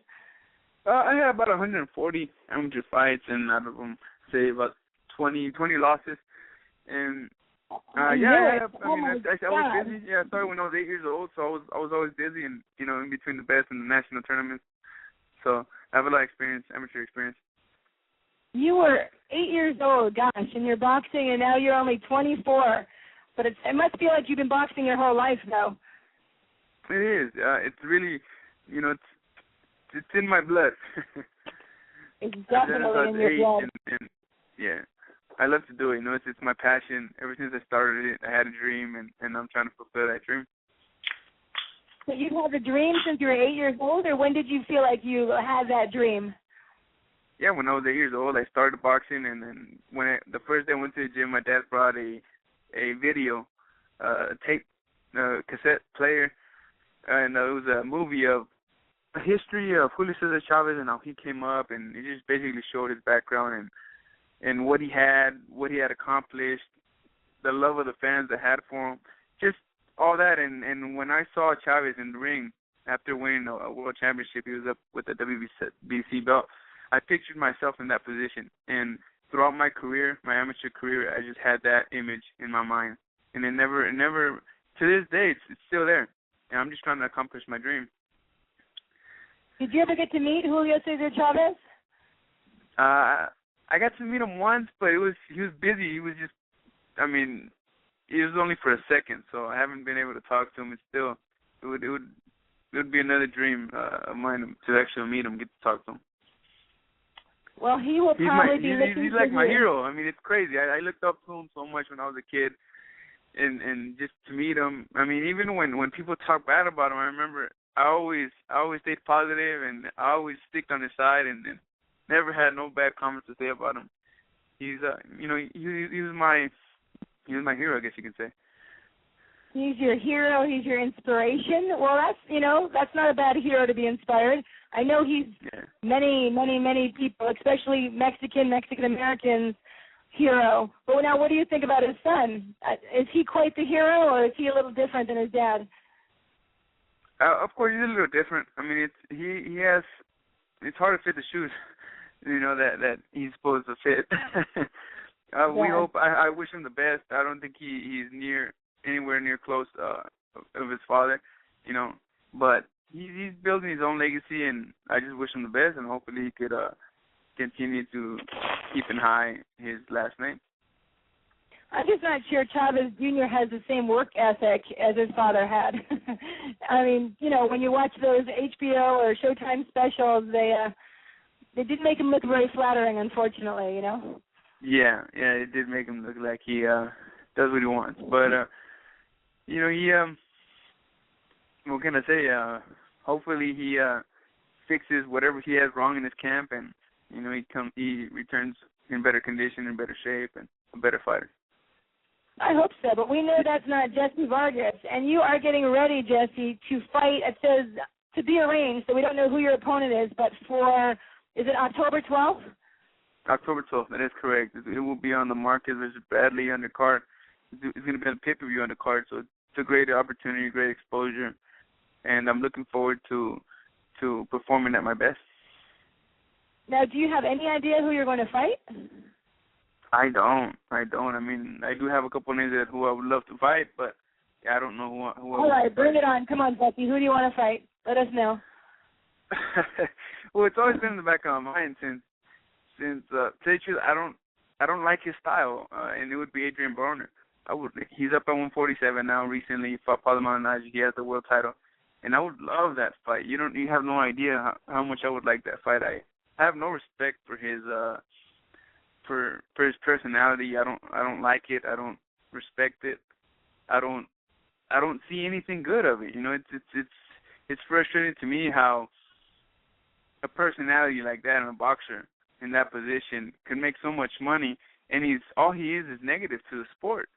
I had about 140 amateur fights, and out of them, say about 20 losses. And I was busy. Yeah, I started when I was 8 years old, so I was always busy, and in between the best and the national tournaments. So I have a lot of experience, amateur experience. You were 8 years old, gosh, and you're boxing, and now you're only 24. But it must feel like you've been boxing your whole life, though. It is. It's really, it's in my blood. It's definitely in your blood. And, yeah, I love to do it. It's my passion. Ever since I started it, I had a dream, and I'm trying to fulfill that dream. So you've had a dream since you were 8 years old, or when did you feel like you had that dream? Yeah, when I was 8 years old, I started boxing, and then the first day I went to the gym, my dad brought a video, tape, cassette player, and it was a movie of a history of Julio Cesar Chavez and how he came up, and it just basically showed his background and what he had accomplished, the love of the fans that had for him, just all that. And when I saw Chavez in the ring after winning a world championship, he was up with the WBC belt. I pictured myself in that position, and throughout my career, my amateur career, I just had that image in my mind, and it never, to this day, it's still there, and I'm just trying to accomplish my dream. Did you ever get to meet Julio Cesar Chavez? I got to meet him once, but he was busy. He was just, it was only for a second, so I haven't been able to talk to him. It's still, it would be another dream of mine to actually meet him, get to talk to him. Well, he will probably be listening to he's like my hero. It's crazy. I looked up to him so much when I was a kid, and just to meet him. Even when people talk bad about him, I remember I always stayed positive, and I always sticked on his side, and never had no bad comments to say about him. He's he was my hero, I guess you could say. He's your hero. He's your inspiration. Well, that's not a bad hero to be inspired. I know he's many people, especially Mexican Americans, hero. But now, what do you think about his son? Is he quite the hero, or is he a little different than his dad? Of course, he's a little different. He has. It's hard to fit the shoes, that he's supposed to fit. We hope. I wish him the best. I don't think he's anywhere near close of his father, but he's building his own legacy, and I just wish him the best, and hopefully he could continue to keep in high his last name. I'm just not sure Chavez Jr. has the same work ethic as his father had. When you watch those HBO or Showtime specials, they did make him look very flattering, unfortunately, Yeah, it did make him look like he does what he wants, but he what can I say? Hopefully he fixes whatever he has wrong in his camp, and he returns in better condition, in better shape, and a better fighter. I hope so, but we know that's not Jessie Vargas, and you are getting ready, Jessie, to fight. It says to be arranged, so we don't know who your opponent is, but is it October 12th? October 12th, that is correct. It will be on the Marcus versus Bradley undercard. It's going to be on the pay-per-view undercard, so it's a great opportunity, great exposure, and I'm looking forward to performing at my best. Now, do you have any idea who you're going to fight? I don't. I mean, I do have a couple names who I would love to fight, but I don't know who All right, bring it on. Come on, Jesse. Who do you want to fight? Let us know. Well, it's always been in the back of my mind since to tell you the truth, I don't like his style, and it would be Adrian Broner. He's up at 147 now. Recently, he fought Paulo Malignaggi. He has the world title, and I would love that fight. You have no idea how much I would like that fight. I have no respect for his for his personality. I don't like it. I don't respect it. I don't see anything good of it. It's frustrating to me how a personality like that and a boxer in that position can make so much money, and all he is negative to the sport.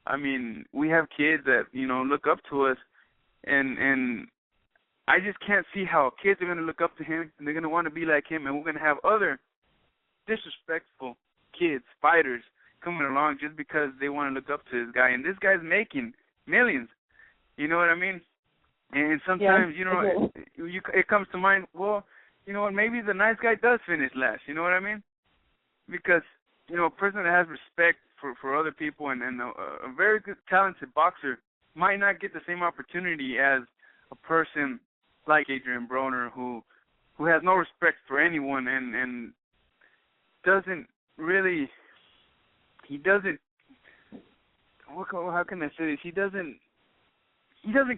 I mean, we have kids that look up to us, and I just can't see how kids are going to look up to him and they're going to want to be like him, and we're going to have other disrespectful kids, fighters, coming along just because they want to look up to this guy, and this guy's making millions. You know what I mean? And sometimes, it comes to mind, well, you know what, maybe the nice guy does finish last, you know what I mean? Because, a person that has respect for other people and a very good, talented boxer might not get the same opportunity as a person like Adrian Broner who has no respect for anyone and doesn't really, how can I say this? He doesn't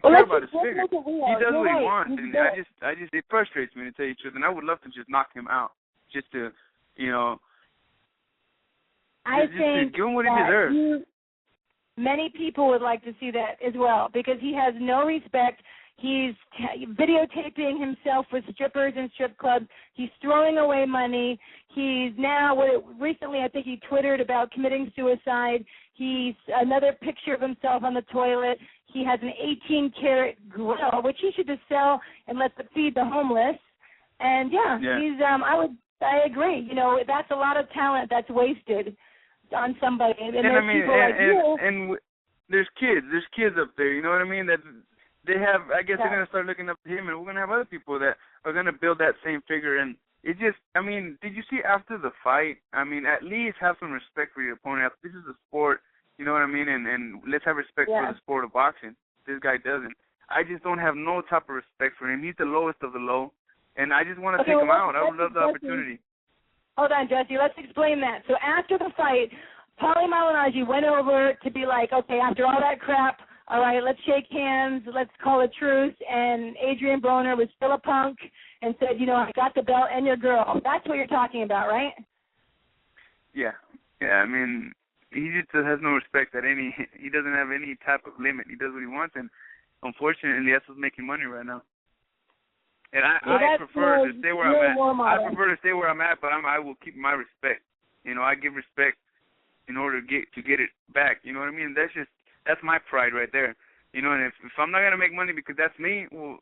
care about his figure. He does what he wants, and I just it frustrates me, to tell you the truth. And I would love to just knock him out, just to, I think give him what he deserves. Many people would like to see that as well, because he has no respect. He's videotaping himself with strippers and strip clubs. He's throwing away money. He's now, recently I think he twittered about committing suicide. He's another picture of himself on the toilet. He has an 18-karat grill, which he should just sell and feed the homeless. And he's I agree. That's a lot of talent that's wasted on somebody. And there's people like you. And there's kids up there. You know what I mean? That they have. I guess they're gonna start looking up to him, and we're gonna have other people that are gonna build that same figure. And it just, did you see after the fight? At least have some respect for your opponent. This is a sport. You know what I mean? And let's have respect for the sport of boxing. This guy doesn't. I just don't have no type of respect for him. He's the lowest of the low, and I just want to take him out. I would love the opportunity. Hold on, Jesse. Let's explain that. So after the fight, Paulo Malignaggi went over to be like, okay, after all that crap, all right, let's shake hands, let's call a truce. And Adrian Broner was still a punk and said, I got the belt and your girl. That's what you're talking about, right? Yeah. He just has no respect he doesn't have any type of limit. He does what he wants, and unfortunately, that's what's making money right now. And I prefer to stay where I'm at. I prefer to stay where I'm at, but I will keep my respect. I give respect in order to get it back. You know what I mean? That's my pride right there. And if I'm not gonna make money because that's me, well,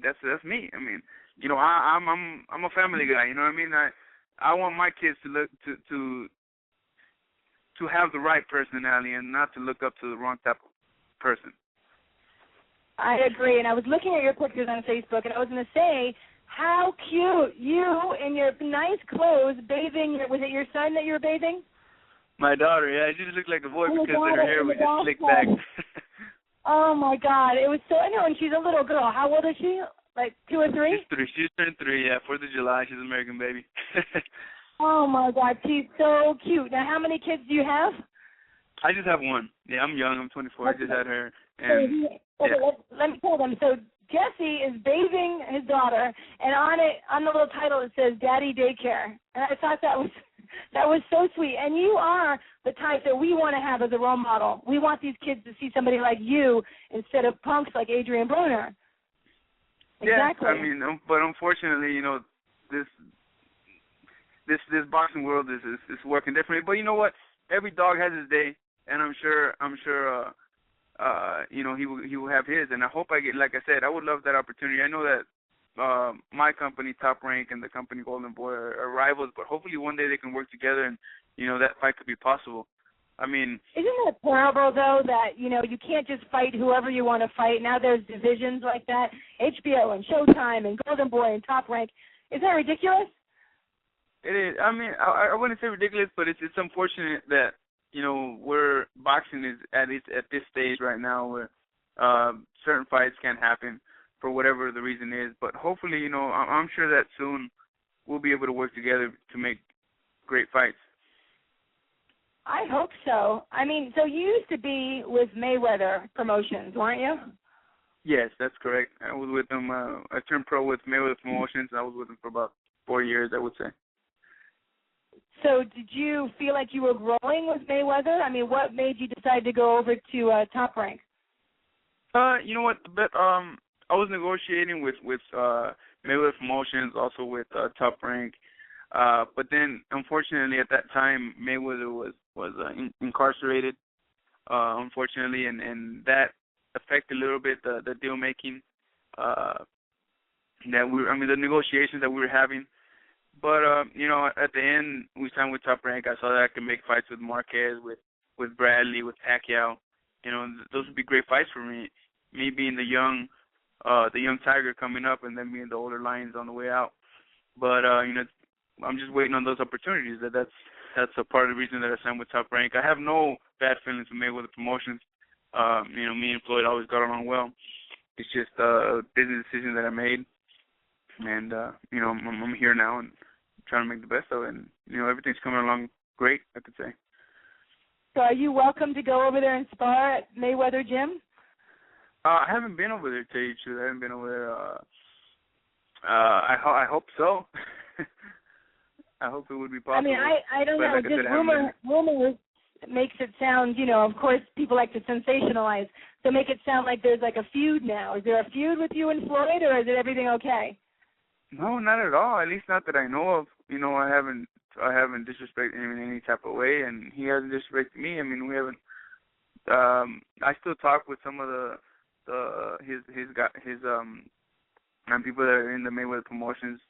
that's me. I'm a family guy. You know what I mean? I want my kids to look to have the right personality and not to look up to the wrong type of person. I agree, and I was looking at your pictures on Facebook, and I was going to say, how cute, you in your nice clothes, bathing. Was it your son that you were bathing? My daughter, yeah. She just looked like a boy because her hair was just slicked back. Oh, my God. It was so, I know, and she's a little girl. How old is she? Like 2 or 3? She's turned 3, yeah. 4th of July. She's an American baby. Oh, my God. She's so cute. Now, how many kids do you have? I just have one. Yeah, I'm young. I'm 24. I just had her. And let me tell them. So Jesse is bathing his daughter, and on the little title it says "Daddy Daycare," and I thought that was so sweet. And you are the type that we want to have as a role model. We want these kids to see somebody like you instead of punks like Adrian Broner. Exactly. Yeah, but unfortunately, this boxing world is working differently. But you know what? Every dog has his day, and I'm sure he will have his, and I hope I get, like I said, I would love that opportunity. I know that my company, Top Rank, and the company Golden Boy are rivals, but hopefully one day they can work together, and that fight could be possible. Isn't it terrible though that you can't just fight whoever you want to fight? Now there's divisions like that, HBO and Showtime and Golden Boy and Top Rank. Isn't that ridiculous? It is. I mean, I wouldn't say ridiculous, but it's unfortunate that where boxing is at this stage right now, where certain fights can't happen for whatever the reason is. But hopefully, I'm sure that soon we'll be able to work together to make great fights. I hope so. I mean, so you used to be with Mayweather Promotions, weren't you? Yes, that's correct. I was with them. I turned pro with Mayweather Promotions. I was with them for about 4 years, I would say. So did you feel like you were growing with Mayweather? I mean, what made you decide to go over to Top Rank? You know what? But I was negotiating with Mayweather Promotions, also with Top Rank. But then, unfortunately, at that time, Mayweather was incarcerated, unfortunately, and that affected a little bit the deal making the negotiations that we were having. But at the end, we signed with Top Rank. I saw that I could make fights with Marquez, with Bradley, with Pacquiao. Those would be great fights for me. Me being the young tiger coming up, and then being the older lions on the way out. But I'm just waiting on those opportunities. That's a part of the reason that I signed with Top Rank. I have no bad feelings with Mayweather Promotions. Me and Floyd always got along well. It's just a business decision that I made, and I'm here now and trying to make the best of it. And everything's coming along great, I could say. So are you welcome to go over there and spar at Mayweather Gym? I haven't been over there, to tell you the truth. I haven't been over there. I hope so. I hope it would be possible. I mean, I don't know. Like just rumor makes it sound, of course, people like to sensationalize. So make it sound like there's like a feud now. Is there a feud with you and Floyd, or is it everything okay? No, not at all. At least not that I know of. I haven't disrespected him in any type of way, and he hasn't disrespected me. I mean, we haven't. I still talk with some of his people that are in the Mayweather Promotions,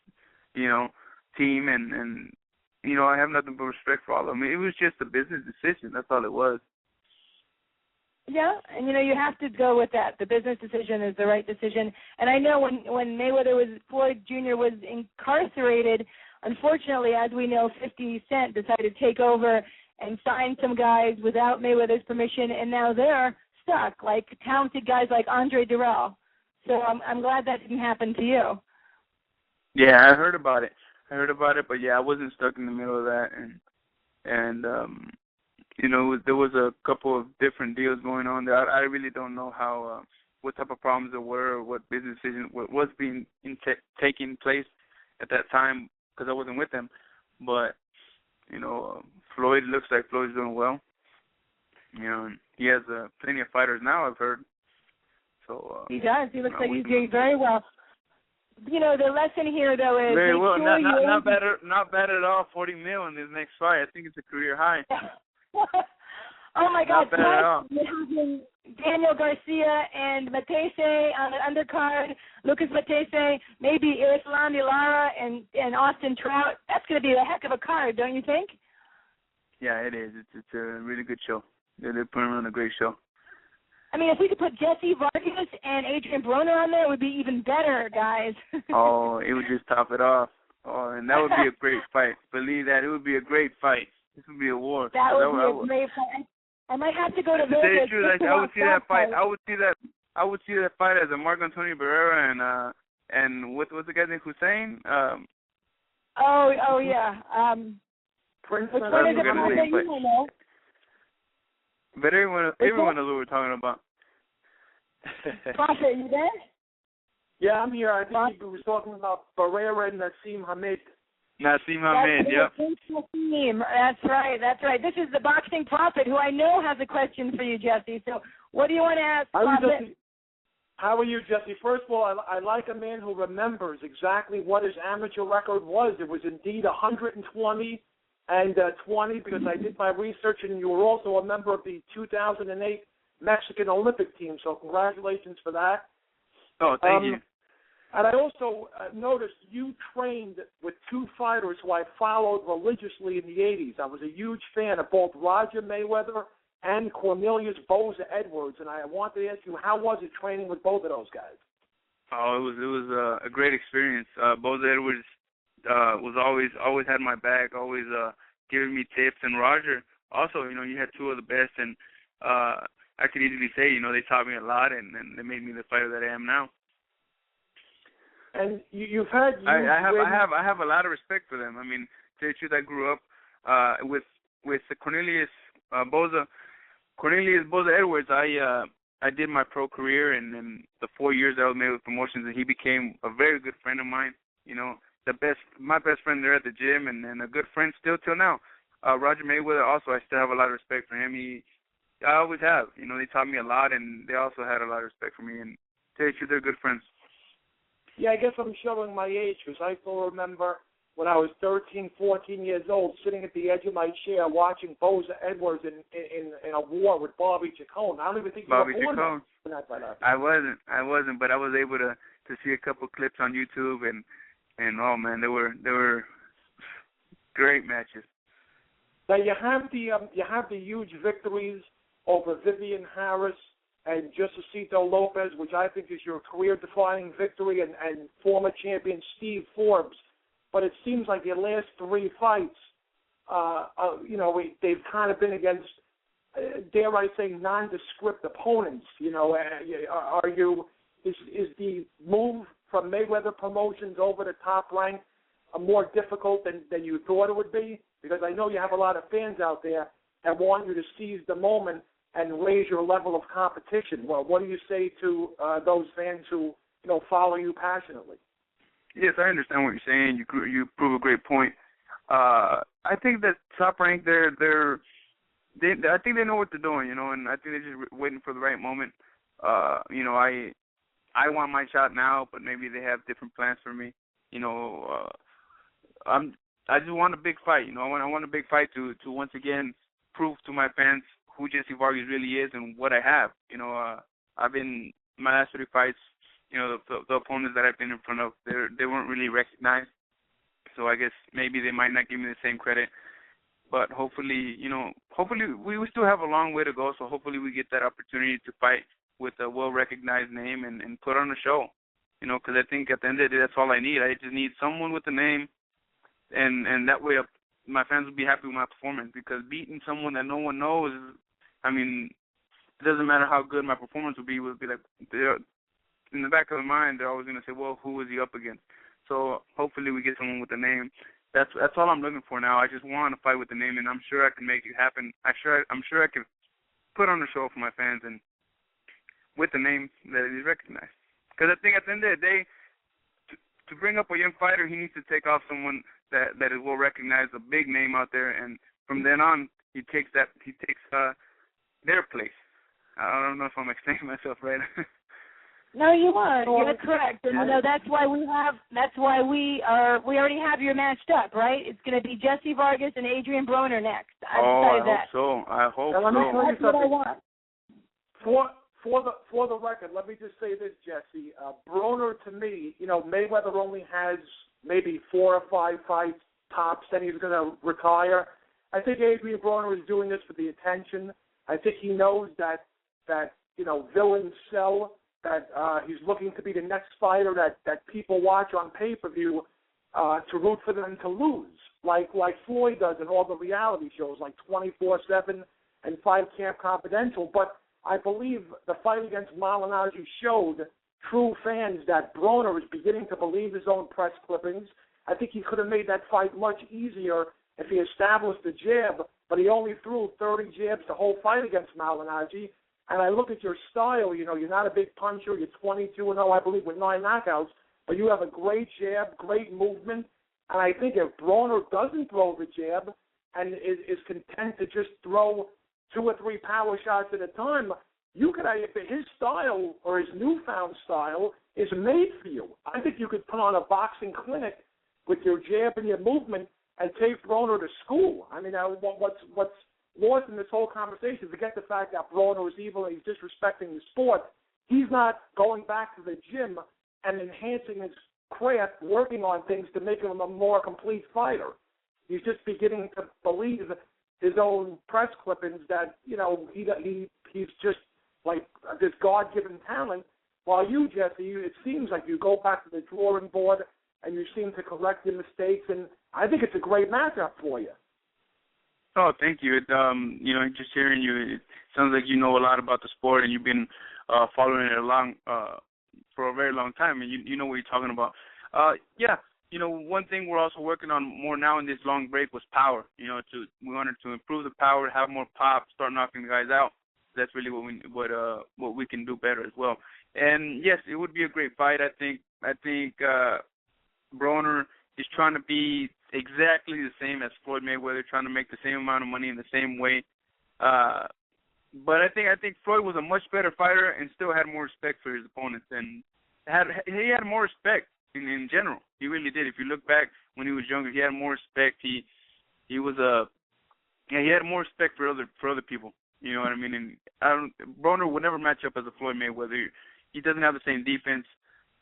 team, and I have nothing but respect for all of them. It was just a business decision. That's all it was. Yeah, and you have to go with that. The business decision is the right decision. And I know when Floyd Jr. was incarcerated, unfortunately, as we know, 50 Cent decided to take over and sign some guys without Mayweather's permission, and now they're stuck, like talented guys like Andre Dirrell. So I'm glad that didn't happen to you. Yeah, I heard about it, but yeah, I wasn't stuck in the middle of that, and there was a couple of different deals going on there. I really don't know how, what type of problems there were, or what business decision was being taking place at that time, because I wasn't with them. But Floyd looks like Floyd's doing well. And he has plenty of fighters now, I've heard. So he does. He looks like he's doing very well. The lesson here, though, is very well. Sure not bad at all. 40 mil in his next fight. I think it's a career high. Oh my God! Not bad at all. Daniel Garcia and Matese on the undercard. Lucas Matese, maybe Islam Lara and Austin Trout. That's going to be a heck of a card, don't you think? Yeah, it is. It's a really good show. They're putting on a great show. I mean, if we could put Jessie Vargas and Adrian Broner on there, it would be even better, guys. Oh, it would just top it off. Oh, and that would be a great fight. Believe that. It would be a great fight. This would be a war. That would be a great fight. I might have to go to Vegas. To tell you the truth, I would see that fight. I would see that fight as a Marco Antonio Barrera and what's the guy's name? Hussein? Oh yeah. Which one is it? You know? But everyone knows what we're talking about. Prophet, you there? Yeah, I'm here. I think he was talking about Barrera and Nassim Hamed. Nassim Hamed, yep. That's right. This is the Boxing Prophet, who I know has a question for you, Jesse. So what do you want to ask, Prophet? How are you, Jesse? First of all, I like a man who remembers exactly what his amateur record was. It was indeed 120 and 20, because I did my research, and you were also a member of the 2008 Mexican Olympic team, so congratulations for that. Oh, thank you. And I also noticed you trained with two fighters who I followed religiously in the 80s. I was a huge fan of both Roger Mayweather and Cornelius Boza Edwards, and I wanted to ask you, how was it training with both of those guys? Oh, it was a great experience. Boza Edwards, was always had my back, always giving me tips. And Roger also, you had two of the best, and I could easily say, they taught me a lot, and they made me the fighter that I am now. And you've had. I have a lot of respect for them. I mean, to tell you the truth, I grew up with Cornelius Boza Edwards. I did my pro career, and in the 4 years I was made with promotions, and he became a very good friend of mine. My best friend there at the gym, and a good friend still till now. Roger Mayweather also, I still have a lot of respect for him. I always have. They taught me a lot, and they also had a lot of respect for me. And to tell you the truth, they're good friends. Yeah, I guess I'm showing my age because I still remember when I was 13, 14 years old, sitting at the edge of my chair watching Boza Edwards in a war with Bobby Chacon. I don't even think you were born then. I wasn't, but I was able to see a couple clips on YouTube, and oh man, they were great matches. Now you have the huge victories over Vivian Harris and Josecito Lopez, which I think is your career-defining victory, and former champion Steve Forbes. But it seems like your last three fights, they've kind of been against, dare I say, nondescript opponents. Is the move from Mayweather Promotions over to Top Rank more difficult than you thought it would be? Because I know you have a lot of fans out there that want you to seize the moment and raise your level of competition. Well, what do you say to those fans who follow you passionately? Yes, I understand what you're saying. You prove a great point. I think that Top Rank, I think they know what they're doing, and I think they're just waiting for the right moment. I want my shot now, but maybe they have different plans for me. I just want a big fight. I want a big fight to once again prove to my fans who Jessie Vargas really is and what I have. I've been my last 3 fights. The opponents that I've been in front of, they weren't really recognized. So I guess maybe they might not give me the same credit. But hopefully we still have a long way to go. So hopefully we get that opportunity to fight with a well-recognized name and put on a show. Because I think at the end of the day, that's all I need. I just need someone with a name, and that way my fans will be happy with my performance. Because beating someone that no one knows, it doesn't matter how good my performance will be like, in the back of their mind, they're always going to say, well, who is he up against? So hopefully we get someone with a name. That's all I'm looking for now. I just want to fight with the name, and I'm sure I can make it happen. I'm sure I can put on a show for my fans and with the name that is recognized. Because I think at the end of the day, to bring up a young fighter, he needs to take off someone that is well recognized, a big name out there, and from then on, he takes their place. I don't know if I'm explaining myself right. No, you are. You're correct. And that's why we already have you matched up, right? It's going to be Jessie Vargas and Adrian Broner next. I hope so. I hope so. That's what I want. For the record, let me just say this, Jessie. Broner, to me, Mayweather only has maybe 4 or 5 fights tops, then he's going to retire. I think Adrian Broner is doing this for the attention. I think he knows that villains sell. That he's looking to be the next fighter that people watch on pay-per-view to root for them to lose, like Floyd does in all the reality shows, like 24/7 and Fight Camp Confidential. But I believe the fight against Malignaggi showed true fans that Broner is beginning to believe his own press clippings. I think he could have made that fight much easier if he established the jab, but he only threw 30 jabs the whole fight against Malignaggi. And I look at your style, you're not a big puncher. You're 22-0, I believe, with 9 knockouts. But you have a great jab, great movement. And I think if Broner doesn't throw the jab and is content to just throw 2 or 3 power shots at a time, you could, if his style or his newfound style is made for you. I think you could put on a boxing clinic with your jab and your movement and take Broner to school. What's lost in this whole conversation, forget the fact that Broner is evil and he's disrespecting the sport. He's not going back to the gym and enhancing his craft, working on things to make him a more complete fighter. He's just beginning to believe his own press clippings that, he's just like this God-given talent. While you, Jesse, it seems like you go back to the drawing board and you seem to correct your mistakes, and I think it's a great matchup for you. Oh, thank you. Just hearing you, it sounds like you know a lot about the sport, and you've been following it along for a very long time, and you know what you're talking about. One thing we're also working on more now in this long break was power. We wanted to improve the power, have more pop, start knocking the guys out. That's really what we can do better as well. And yes, it would be a great fight. I think Broner is trying to be exactly the same as Floyd Mayweather, trying to make the same amount of money in the same way. But I think Floyd was a much better fighter and still had more respect for his opponents, and he had more respect in general. He really did. If you look back when he was younger, he had more respect. He had more respect for other people. You know what I mean? And Broner would never match up as a Floyd Mayweather. He doesn't have the same defense.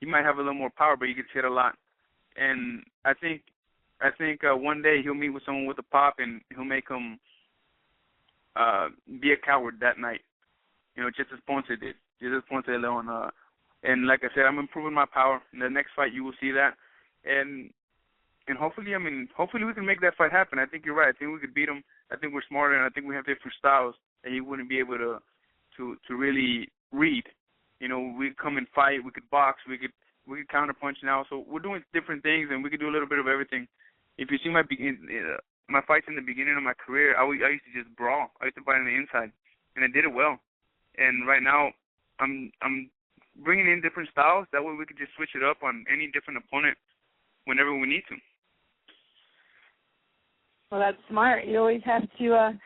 He might have a little more power, but he gets hit a lot. And I think one day he'll meet with someone with a pop, and he'll make him be a coward that night. Just as Ponce did. Just as Ponce de Leon. And like I said, I'm improving my power. In the next fight, you will see that. And hopefully we can make that fight happen. I think you're right. I think we could beat him. I think we're smarter, and I think we have different styles that he wouldn't be able to really read. We come and fight. We could box. We could counterpunch now. So we're doing different things, and we could do a little bit of everything. If you see my fights in the beginning of my career, I used to just brawl. I used to fight on the inside, and I did it well. And right now, I'm bringing in different styles. That way we could just switch it up on any different opponent whenever we need to. Well, that's smart. You always have to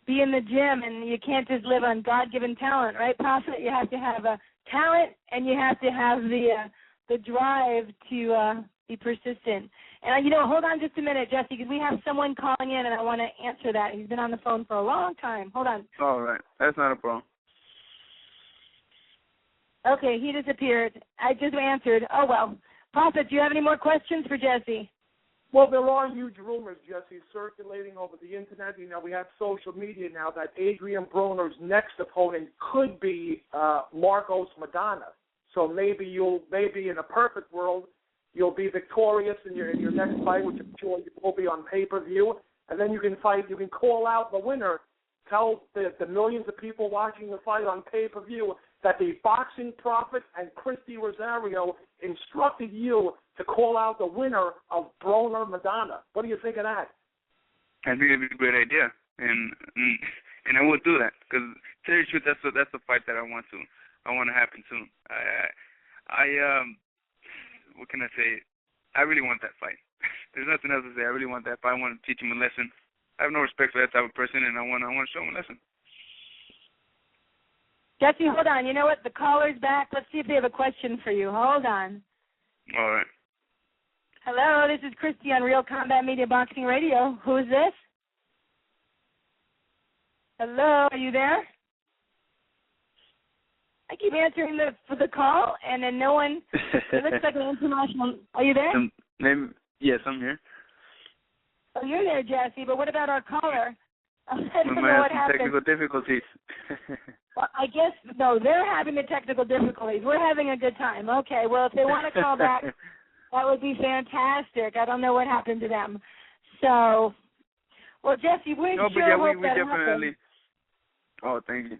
be in the gym, and you can't just live on God-given talent, right, Prophet? You have to have a talent, and you have to have the drive to be persistent. And, hold on just a minute, Jesse, because we have someone calling in, and I want to answer that. He's been on the phone for a long time. Hold on. All right. That's not a problem. Okay, he disappeared. I just answered. Oh, well. Prophet, do you have any more questions for Jesse? Well, there are huge rumors, Jesse, circulating over the Internet. We have social media now that Adrian Broner's next opponent could be Marcos Maidana. So maybe in a perfect world, you'll be victorious in your next fight, which I'm sure you will be on pay-per-view, and then you can call out the winner, tell the millions of people watching the fight on pay-per-view that the boxing prophet and Christy Rosario instructed you to call out the winner of Broner Maidana. What do you think of that? I think it'd be a great idea, and I would do that because, to tell you the truth, that's the fight that I want to happen soon. What can I say? I really want that fight. There's nothing else to say. I really want that fight. I want to teach him a lesson. I have no respect for that type of person, and I want to show him a lesson. Jesse, hold on. You know what? The caller's back. Let's see if they have a question for you. Hold on. All right. Hello, this is Christy on Real Combat Media Boxing Radio. Who is this? Hello, are you there? I keep answering for the call, and then no one. It looks like an international. Are you there? Yes, I'm here. Oh, you're there, Jesse. But what about our caller? I don't know what what happened. Technical difficulties. Well, I guess no, they're having the technical difficulties. We're having a good time. Okay. Well, if they want to call back, that would be fantastic. I don't know what happened to them. So, well, Jesse, we we definitely. happens. Oh, thank you.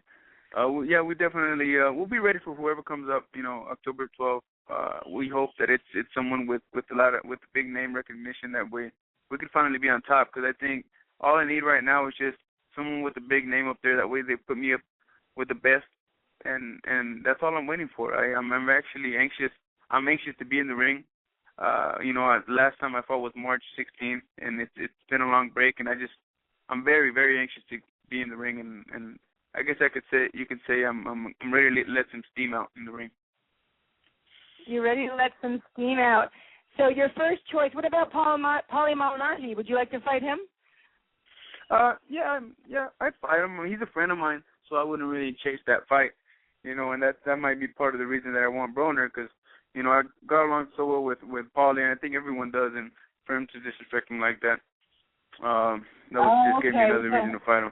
We definitely we'll be ready for whoever comes up. October 12th. We hope that it's someone with big name recognition. That way we could finally be on top. Because I think all I need right now is just someone with a big name up there. That way they put me up with the best, and that's all I'm waiting for. I'm actually anxious. I'm anxious to be in the ring. Last time I fought was March 16th, and it's been a long break, and I'm very, very anxious to be in the ring, and I guess you could say I'm ready to let some steam out in the ring. You're ready to let some steam out. So your first choice. What about Paulie Malignaggi? Would you like to fight him? Yeah, I'd fight him. He's a friend of mine, so I wouldn't really chase that fight, and that might be part of the reason that I want Broner, because, I got along so well with Paulie, and I think everyone does, and for him to disrespect him like that, just gave me another reason to fight him.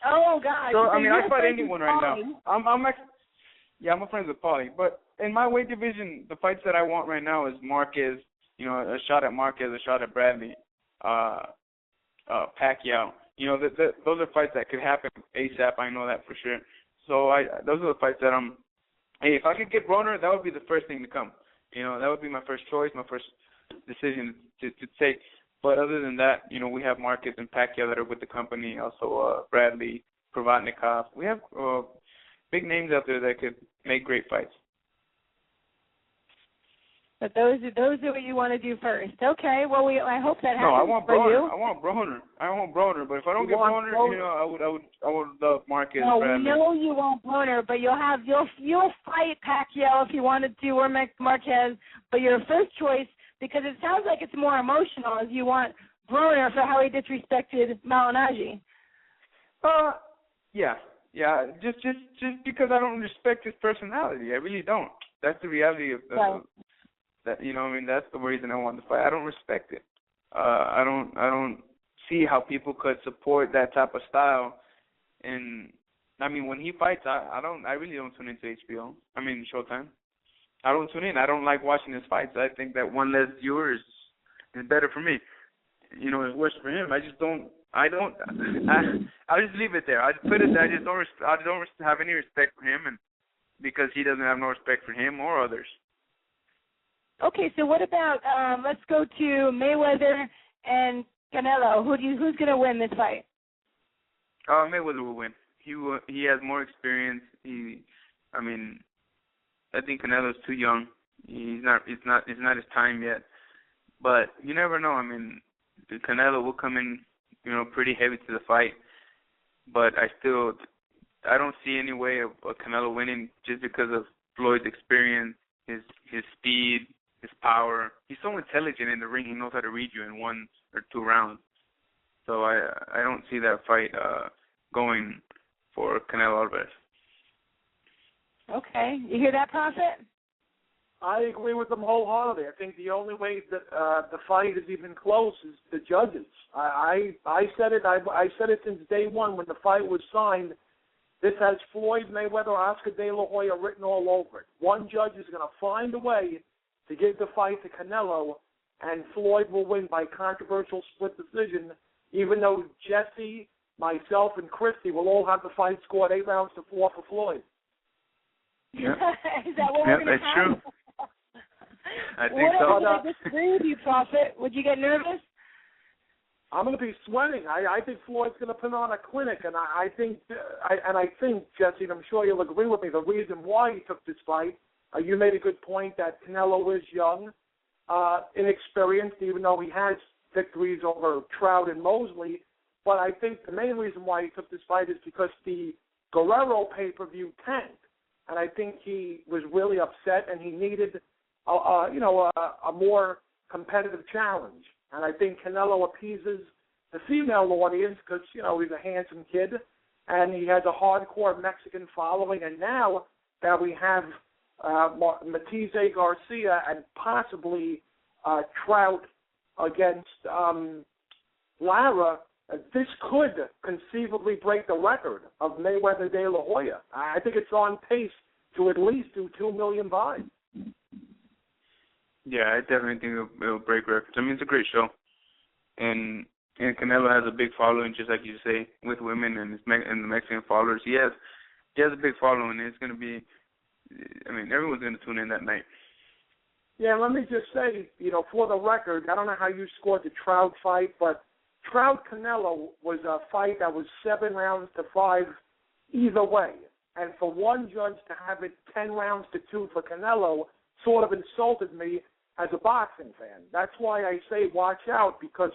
Oh, God. So, I fight anyone right now. Yeah, I'm friends with Paulie. But in my weight division, the fights that I want right now is Marquez, a shot at Marquez, a shot at Bradley, Pacquiao. Those are fights that could happen ASAP. I know that for sure. So those are the fights that hey, if I could get Broner, that would be the first thing to come. That would be my first choice, my first decision to take. But other than that, we have Marquez and Pacquiao that are with the company. Also, Bradley, Provatnikov. We have big names out there that could make great fights. But those are what you want to do first. Okay. Well, I hope that happens No, I want for Broner. you. I want Broner. But if I don't get Broner, I would love Marquez. No, Bradley. we know you want Broner, but you'll fight Pacquiao if you wanted to, or Marquez. But your first choice, because it sounds like it's more emotional, is you want Broner for how he disrespected Malignaggi. Yeah. Just because I don't respect his personality, I really don't. That's the reality of Right. that. That's the reason I want to fight. I don't respect it. I don't see how people could support that type of style. And when he fights, I really don't tune into HBO. Showtime. I don't tune in. I don't like watching his fights. I think that one less viewers is better for me. It's worse for him. I'll just leave it there. I just put it there. I don't have any respect for him, and because he doesn't have no respect for him or others. Okay, so what about let's go to Mayweather and Canelo. Who's going to win this fight? Mayweather will win. He has more experience. I think Canelo's too young. It's not his time yet. But you never know. Canelo will come in, pretty heavy to the fight. But I don't see any way of Canelo winning just because of Floyd's experience, his speed, his power. He's so intelligent in the ring. He knows how to read you in 1 or 2 rounds. So I don't see that fight going for Canelo Alvarez. Okay. You hear that, Prophet? I agree with them wholeheartedly. I think the only way that the fight is even close is the judges. I said it. I said it since day one when the fight was signed. This has Floyd Mayweather, Oscar De La Hoya written all over it. One judge is going to find a way to give the fight to Canelo, and Floyd will win by controversial split decision, even though Jesse, myself, and Christy will all have the fight scored 8-4 for Floyd. Yeah. Is that what we're going to have? That's true. I think so. I disagree with you, Prophet. Would you get nervous? I'm going to be sweating. I think Floyd's going to put on a clinic, and I think Jesse, and I'm sure you'll agree with me, the reason why he took this fight, you made a good point that Canelo is young, inexperienced, even though he has victories over Trout and Mosley. But I think the main reason why he took this fight is because the Guerrero pay-per-view tanked, and I think he was really upset, and he needed a more competitive challenge. And I think Canelo appeases the female audience because, he's a handsome kid and he has a hardcore Mexican following. And now that we have Matize Garcia and possibly Trout against Lara, this could conceivably break the record of Mayweather De La Hoya. I think it's on pace to at least do 2 million buys. Yeah, I definitely think it'll break records. It's a great show, and Canelo has a big following, just like you say, with women and the Mexican followers. He has a big following. It's going to be, everyone's going to tune in that night. Yeah, let me just say, for the record, I don't know how you scored the Trout fight, but Trout-Canelo was a fight that was 7-5 either way. And for one judge to have it 10-2 for Canelo sort of insulted me as a boxing fan. That's why I say watch out, because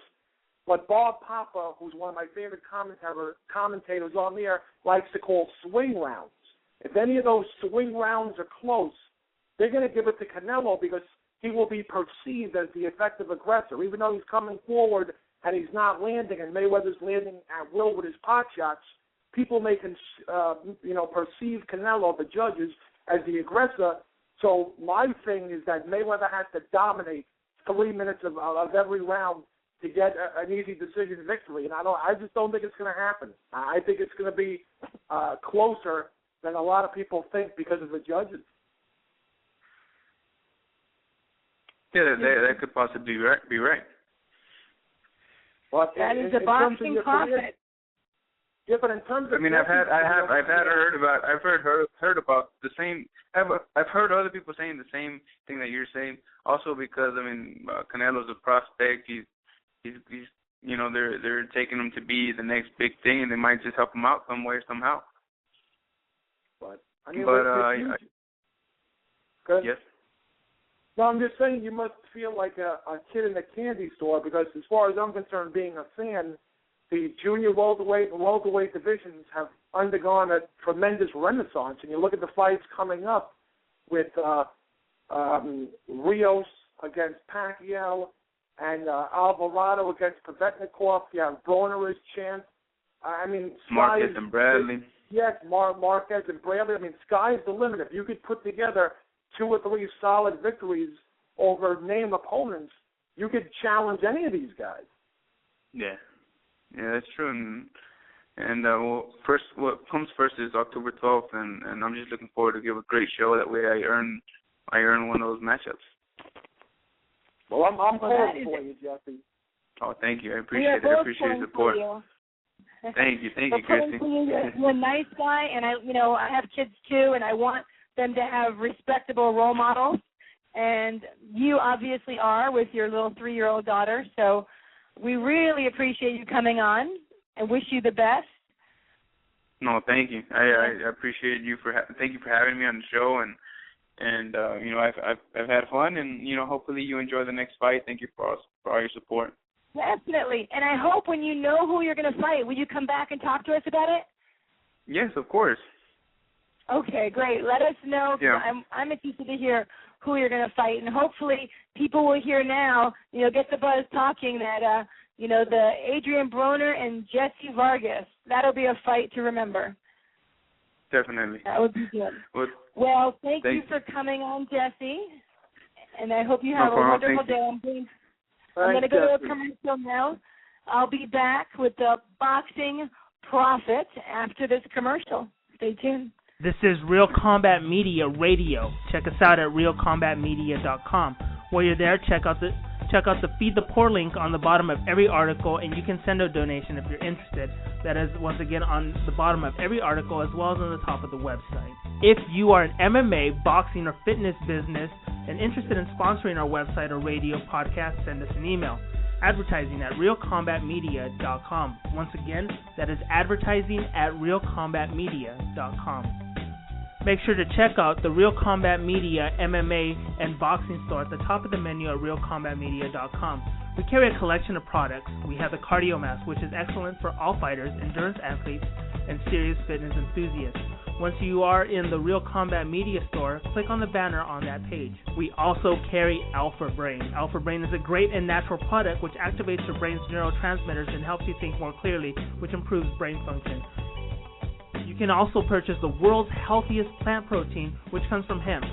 what Bob Papa, who's one of my favorite commentators on there, likes to call swing rounds. If any of those swing rounds are close, they're going to give it to Canelo because he will be perceived as the effective aggressor. Even though he's coming forward and he's not landing, and Mayweather's landing at will with his pot shots, people may perceive Canelo, the judges, as the aggressor. So my thing is that Mayweather has to dominate 3 minutes of every round to get an easy decision victory, and I just don't think it's going to happen. I think it's going to be closer than a lot of people think because of the judges. Yeah, that could possibly be right. But that is a boxing profit. Yeah, but in terms of I've heard about the same. I've heard other people saying the same thing that you're saying. Also because Canelo's a prospect. He's they're taking him to be the next big thing, and they might just help him out some way somehow. Yes. No, I'm just saying you must feel like a kid in a candy store because, as far as I'm concerned, being a fan, the junior welterweight and welterweight divisions have undergone a tremendous renaissance. And you look at the fights coming up with Rios against Pacquiao and Alvarado against Pavetnikov. You have Broner as champ. Marquez and Bradley. Yes, Marquez and Bradley. Sky's the limit. If you could put together 2 or 3 solid victories over named opponents, you could challenge any of these guys. Yeah, that's true. And what comes first is October 12th, and I'm just looking forward to give a great show. That way, I earn one of those matchups. Well, I'm pulling for you, Jesse. Oh, thank you. I appreciate it. I appreciate your support. Thank you, Christy. You're a nice guy, and I have kids too, and I want them to have respectable role models, and you obviously are with your little 3-year-old daughter. So we really appreciate you coming on and wish you the best. No, thank you. I appreciate you thank you for having me on the show, and I've had fun, and hopefully you enjoy the next fight. Thank you for all your support. Definitely, and I hope when you know who you're going to fight, will you come back and talk to us about it? Yes, of course. Okay, great. Let us know. Yeah. I'm interested to hear who you're going to fight, and hopefully people will hear now, get the buzz talking that, the Adrian Broner and Jessie Vargas, that'll be a fight to remember. Definitely. That would be good. Well, thank you for coming on, Jessie, and I hope you have a wonderful day. I'm going to go to a commercial now. I'll be back with the Boxing Profit after this commercial. Stay tuned. This is Real Combat Media Radio. Check us out at realcombatmedia.com. While you're there, check out the Feed the Poor link on the bottom of every article, and you can send a donation if you're interested. That is, once again, on the bottom of every article as well as on the top of the website. If you are an MMA, boxing, or fitness business and interested in sponsoring our website or radio podcast, send us an email. Advertising at realcombatmedia.com. Once again, that is advertising at realcombatmedia.com. Make sure to check out the Real Combat Media MMA and boxing store at the top of the menu at realcombatmedia.com. We carry a collection of products. We have the Cardio Mask, which is excellent for all fighters, endurance athletes, and serious fitness enthusiasts. Once you are in the Real Combat Media store, click on the banner on that page. We also carry Alpha Brain. Alpha Brain is a great and natural product which activates your brain's neurotransmitters and helps you think more clearly, which improves brain function. You can also purchase the world's healthiest plant protein, which comes from hemp.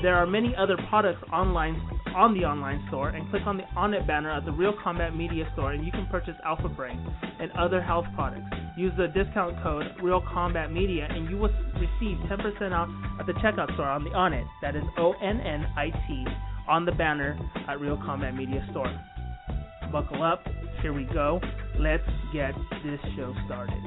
There are many other products online on the online store, and click on the On It banner at the Real Combat Media store, and you can purchase Alpha Brain and other health products. Use the discount code Real Combat Media, and you will receive 10% off at the checkout store on the On It. That is ONNIT on the banner at Real Combat Media store. Buckle up. Here we go. Let's get this show started.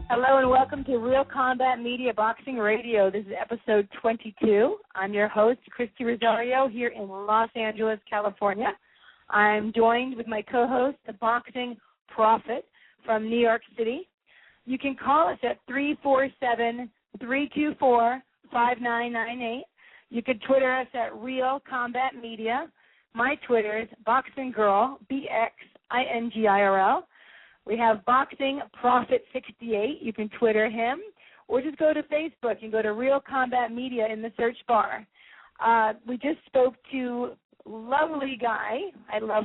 Hello and welcome to Real Combat Media Boxing Radio. This is episode 22. I'm your host, Christy Rosario, here in Los Angeles, California. I'm joined with my co-host, the Boxing Prophet from New York City. You can call us at 347-324-5998. You can Twitter us at Real Combat Media. My Twitter is Boxing Girl, BXINGIRL. We have Boxing Prophet 68. You can Twitter him, or just go to Facebook and go to Real Combat Media in the search bar. We just spoke to lovely guy. I don't know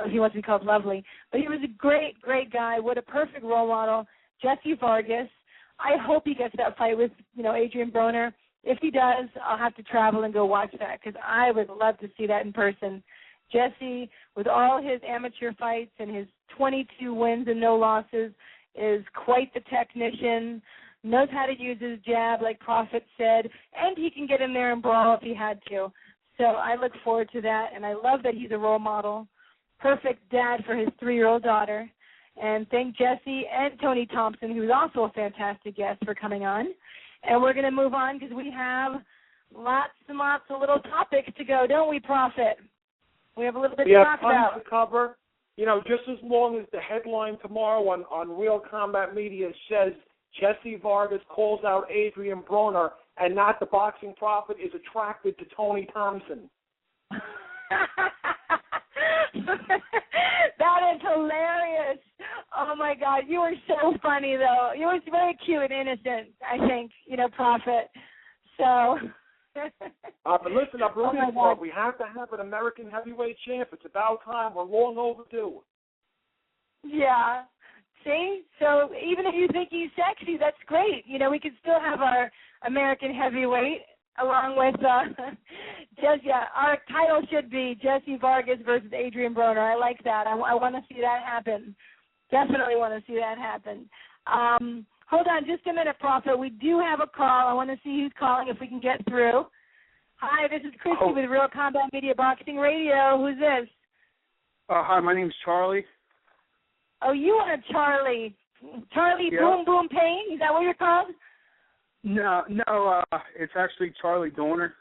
if he wants to be called lovely, but he was a great, great guy. What a perfect role model, Jessie Vargas. I hope he gets that fight with, Adrian Broner. If he does, I'll have to travel and go watch that because I would love to see that in person. Jessie, with all his amateur fights and his 22 wins and no losses, is quite the technician, knows how to use his jab, like Prophet said, and he can get in there and brawl if he had to. So I look forward to that, and I love that he's a role model. Perfect dad for his 3-year-old daughter. And thank Jessie and Tony Thompson, who's also a fantastic guest, for coming on. And we're going to move on because we have lots and lots of little topics to go, don't we, Prophet? We have a little bit to talk about. We have tons to cover. You know, just as long as the headline tomorrow on Real Combat Media says Jessie Vargas calls out Adrian Broner and not the boxing prophet is attracted to Tony Thompson. That is hilarious. Oh, my God. You were so funny, though. You were very cute and innocent, I think, Prophet. So. But listen, I'm rooting for it. We have to have an American heavyweight champ. It's about time. We're long overdue. Yeah. See? So even if you think he's sexy, that's great. We could still have our American heavyweight along with Jessie. Our title should be Jessie Vargas versus Adrian Broner. I like that. I want to see that happen. Definitely want to see that happen. Hold on just a minute, Prophet. We do have a call. I want to see who's calling if we can get through. Hi, this is Christy with Real Combat Media Boxing Radio. Who's this? Hi, my name's Charlie. Oh, you are Charlie. Charlie Yep. Boom Boom Payne? Is that what you're called? No, it's actually Charlie Dorner.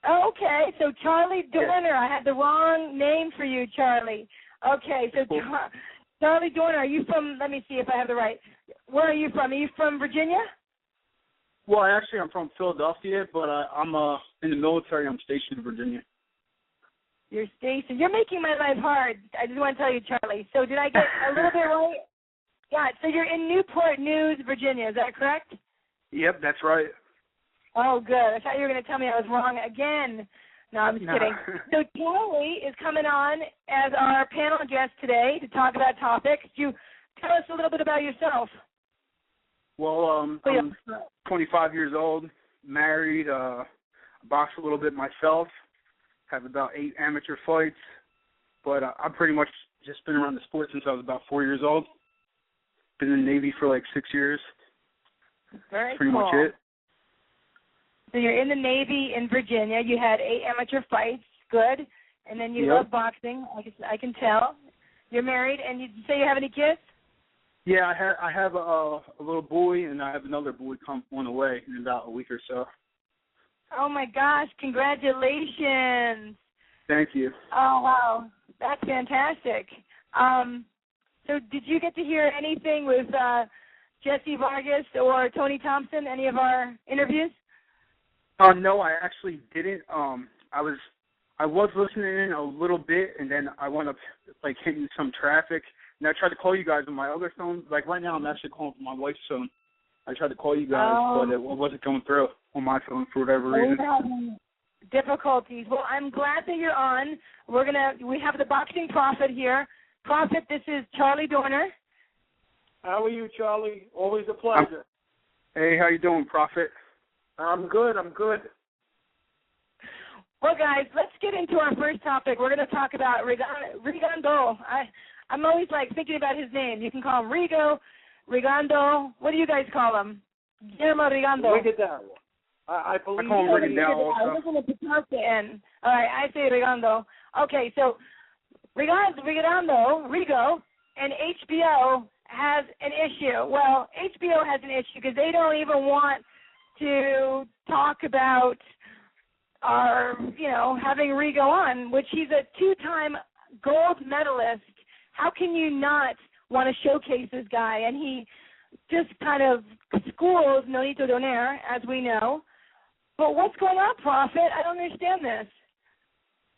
Oh, okay, so Charlie Dorner. I had the wrong name for you, Charlie. Okay, so Charlie Dorner, are you from, let me see if I have the right, where are you from? Are you from Virginia? Well, actually, I'm from Philadelphia, but I'm in the military. I'm stationed in Virginia. You're stationed. You're making my life hard. I just want to tell you, Charlie. So did I get a little bit right? Yeah, so you're in Newport News, Virginia. Is that correct? Yep, that's right. Oh, good. I thought you were going to tell me I was wrong again. No, I'm just kidding. So Charlie is coming on as our panel guest today to talk about topics. You tell us a little bit about yourself. Well, I'm 25 years old, married, box a little bit myself, have about 8 amateur fights, but I've pretty much just been around the sport since I was about 4 years old. Been in the Navy for like 6 years. Very That's pretty cool. much it. So you're in the Navy in Virginia. You had 8 amateur fights. Good. And then you love boxing. I can tell. You're married, and you say you have any kids? Yeah, I have a little boy, and I have another boy come on the way in about a week or so. Oh, my gosh. Congratulations. Thank you. Oh, wow. That's fantastic. So did you get to hear anything with Jessie Vargas or Tony Thompson, any of our interviews? No, I actually didn't. I was listening in a little bit, and then I wound up like hitting some traffic. And I tried to call you guys on my other phone. Like right now, I'm actually calling from my wife's phone. I tried to call you guys, but it wasn't going through on my phone for whatever reason. Difficulties. Well, I'm glad that you're on. We have the boxing prophet here. Prophet, this is Charlie Dorner. How are you, Charlie? Always a pleasure. Hey, how you doing, Prophet? I'm good. Well, guys, let's get into our first topic. We're going to talk about Rigondo. I'm always thinking about his name. You can call him Rigo, Rigondo. What do you guys call him? Guillermo Rigondo. Rigondo. I believe. I call him Rigondo also. Listen to the end. All right, I say Rigondo. Okay, so Rigo, and HBO has an issue. Well, HBO has an issue because they don't even want to talk about having Rigo on, which he's a 2-time gold medalist. How can you not want to showcase this guy? And he just kind of schools Nonito Donaire, as we know. But what's going on, Prophet? I don't understand this.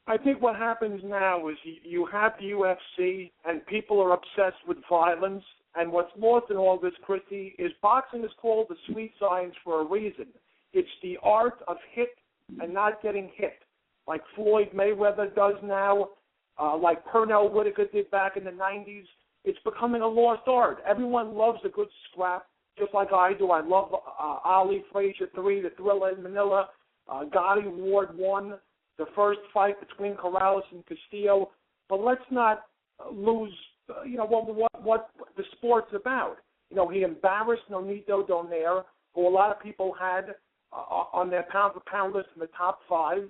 I think what happens now is you have the UFC, and people are obsessed with violence. And what's lost in all this, Christy, is boxing is called the sweet science for a reason. It's the art of hit and not getting hit, like Floyd Mayweather does now, like Pernell Whitaker did back in the 90s. It's becoming a lost art. Everyone loves a good scrap, just like I do. I love Ali Frazier 3, the Thriller in Manila, Gotti Ward 1, the first fight between Corrales and Castillo. But let's not lose, what the sport's about. You know, he embarrassed Nonito Donaire, who a lot of people had on their pound-for-pound list in the top 5.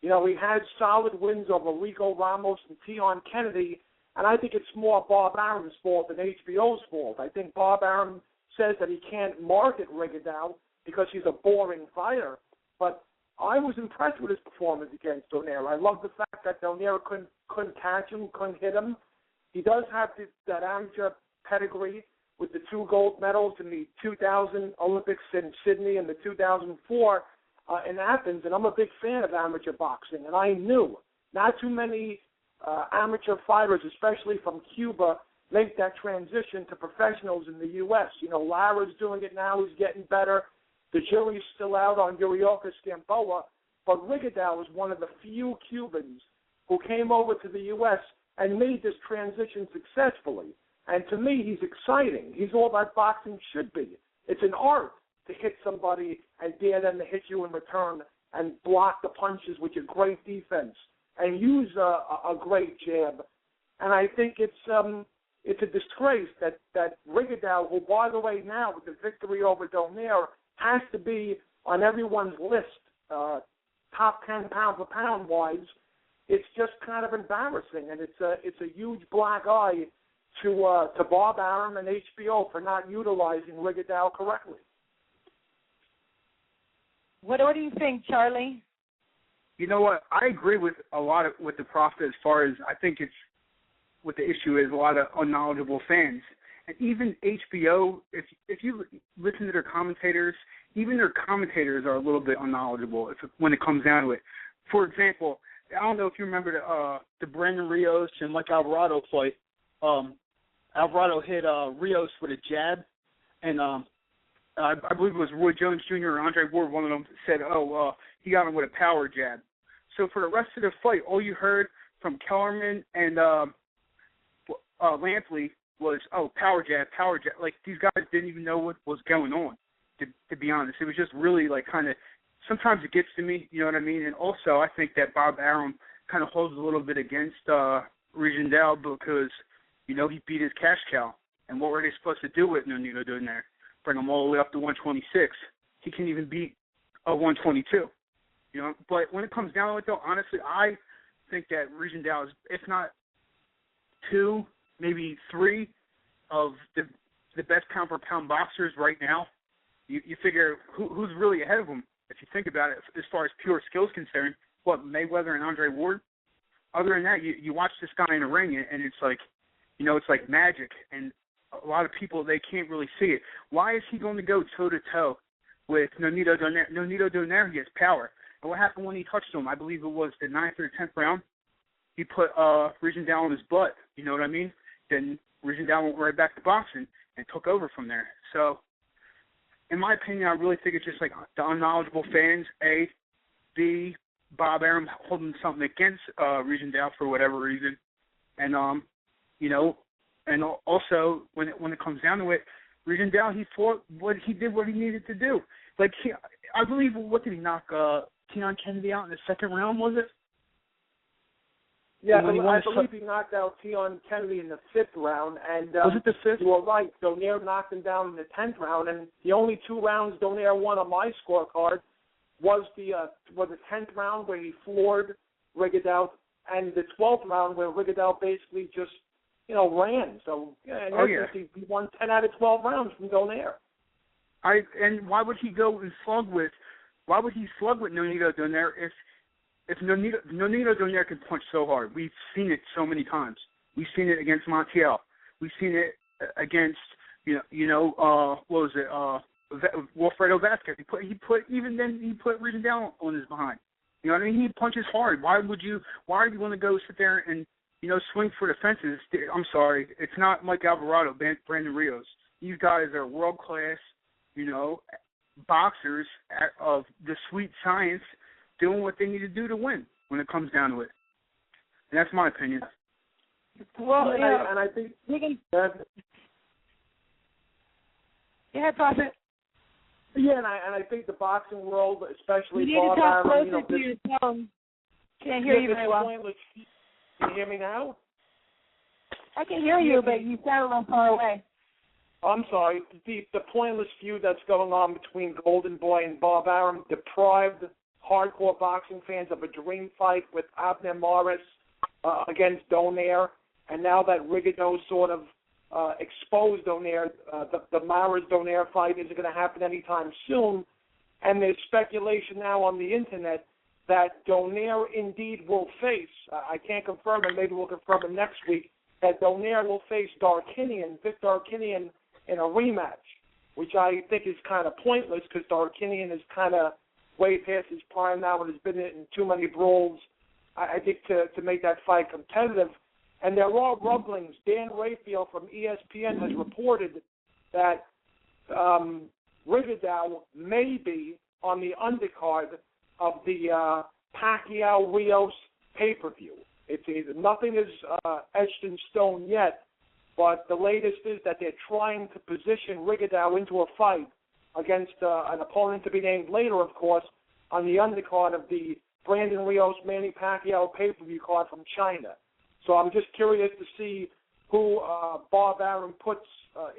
You know, he had solid wins over Rico Ramos and Tion Kennedy, and I think it's more Bob Arum's fault than HBO's fault. I think Bob Arum says that he can't market Rigondeaux because he's a boring fighter, but I was impressed with his performance against Donaire. I love the fact that Donaire couldn't catch him, couldn't hit him. He does have that amateur pedigree with the 2 gold medals in the 2000 Olympics in Sydney and the 2004 in Athens, and I'm a big fan of amateur boxing, and I knew not too many amateur fighters, especially from Cuba, make that transition to professionals in the U.S. You know, Lara's doing it now. He's getting better. The jury's still out on Yurioka Gamboa, but Rigondeaux is one of the few Cubans who came over to the U.S. and made this transition successfully. And to me, he's exciting. He's all that boxing should be. It's an art to hit somebody and dare them to hit you in return and block the punches with your great defense and use a great jab. And I think it's a disgrace that Rigondeaux, who, by the way, now with the victory over Donaire, has to be on everyone's list, top 10 pound-for-pound wise. It's just kind of embarrassing, and it's a huge black eye to Bob Arum and HBO for not utilizing Rigondeaux correctly. What do you think, Charlie? You know what? I agree with a lot with the prophet as far as I think it's what the issue is, a lot of unknowledgeable fans. And even HBO, if you listen to their commentators, even their commentators are a little bit unknowledgeable when it comes down to it. For example, I don't know if you remember the Brandon Rios and Mike Alvarado fight. Alvarado hit Rios with a jab, and I believe it was Roy Jones Jr. or Andre Ward, one of them said, he got him with a power jab. So for the rest of the fight, all you heard from Kellerman and Lampley was, power jab. Like, these guys didn't even know what was going on, to be honest. It was just really, like, kind of, sometimes it gets to me, you know what I mean? And also, I think that Bob Arum kind of holds a little bit against Rigondeaux because, you know, he beat his cash cow. And what were they supposed to do with Nonito Donaire? Bring him all the way up to 126. He can even beat a 122. You know, but when it comes down to it, though, honestly, I think that Rigondeaux is, if not 2, maybe 3 of the best pound-for-pound boxers right now. You figure who's really ahead of him, if you think about it, as far as pure skills concerned. What, Mayweather and Andre Ward? Other than that, you watch this guy in the ring, and it's like, you know, it's like magic. And a lot of people, they can't really see it. Why is he going to go toe-to-toe with Nonito Donaire? Nonito Donaire, he has power. And what happened when he touched him? I believe it was the 9th or 10th round. He put Rigondeaux on his butt. You know what I mean? Then Rigondeaux went right back to boxing and took over from there. So, in my opinion, I really think it's just like the unknowledgeable fans, A. B, Bob Arum holding something against Rigondeaux for whatever reason. And, you know, and also when it comes down to it, Rigondeaux, he fought what he needed to do. Like, I believe, what did he knock Tion Kennedy out in the 2nd round, was it? Yeah, I believe he knocked out Tion Kennedy in the 5th round. And was it the 5th? You were right. Donaire knocked him down in the 10th round, and the only 2 rounds Donaire won on my scorecard was the 10th round where he floored Rigondeaux, and the 12th round where Rigondeaux basically just, you know, ran. So he won 10 out of 12 rounds from Donaire. And why would he go and slug with Nonito Donaire if Nonito Donaire can punch so hard? We've seen it so many times. We've seen it against Montiel. We've seen it against what was it? Wilfredo Vasquez. He put Rigondeaux on his behind. You know what I mean? He punches hard. Why are you going to go sit there and, you know, swing for the fences? I'm sorry, it's not Mike Alvarado, Brandon Rios. These guys are world class, you know, boxers of the sweet science, doing what they need to do to win when it comes down to it. And that's my opinion. Well, and I think Prophet. Yeah, and I think the boxing world, especially you need Bob to talk Arum, closer to your phone. Can't hear you very well. Can you hear me now? I can hear you, but you sound a little far away. I'm sorry. The pointless feud that's going on between Golden Boy and Bob Arum deprived hardcore boxing fans of a dream fight with Abner Morris against Donaire, and now that Rigondeaux sort of exposed Donaire, the Maris-Donaire fight isn't going to happen anytime soon, and there's speculation now on the internet that Donaire indeed will face, I can't confirm it, maybe we'll confirm it next week, that Donaire will face Victor Darkinian, in a rematch, which I think is kind of pointless because Darkinian is kind of way past his prime now and has been in too many brawls, I think, to make that fight competitive. And there are rumblings. Dan Raphael from ESPN has reported that Rigondeaux may be on the undercard of the Pacquiao-Rios pay-per-view. Nothing is etched in stone yet, but the latest is that they're trying to position Rigondeaux into a fight against an opponent to be named later, of course, on the undercard of the Brandon Rios-Manny Pacquiao pay-per-view card from China. So I'm just curious to see who Bob Arum puts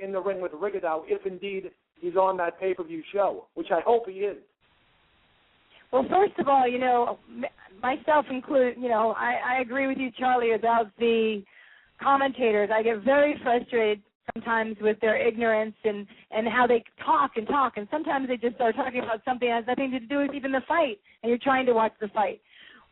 in the ring with Rigondeaux, if indeed he's on that pay-per-view show, which I hope he is. Well, first of all, myself included, I agree with you, Charlie, about the commentators. I get very frustrated sometimes with their ignorance and how they talk, and sometimes they just start talking about something that has nothing to do with even the fight, and you're trying to watch the fight.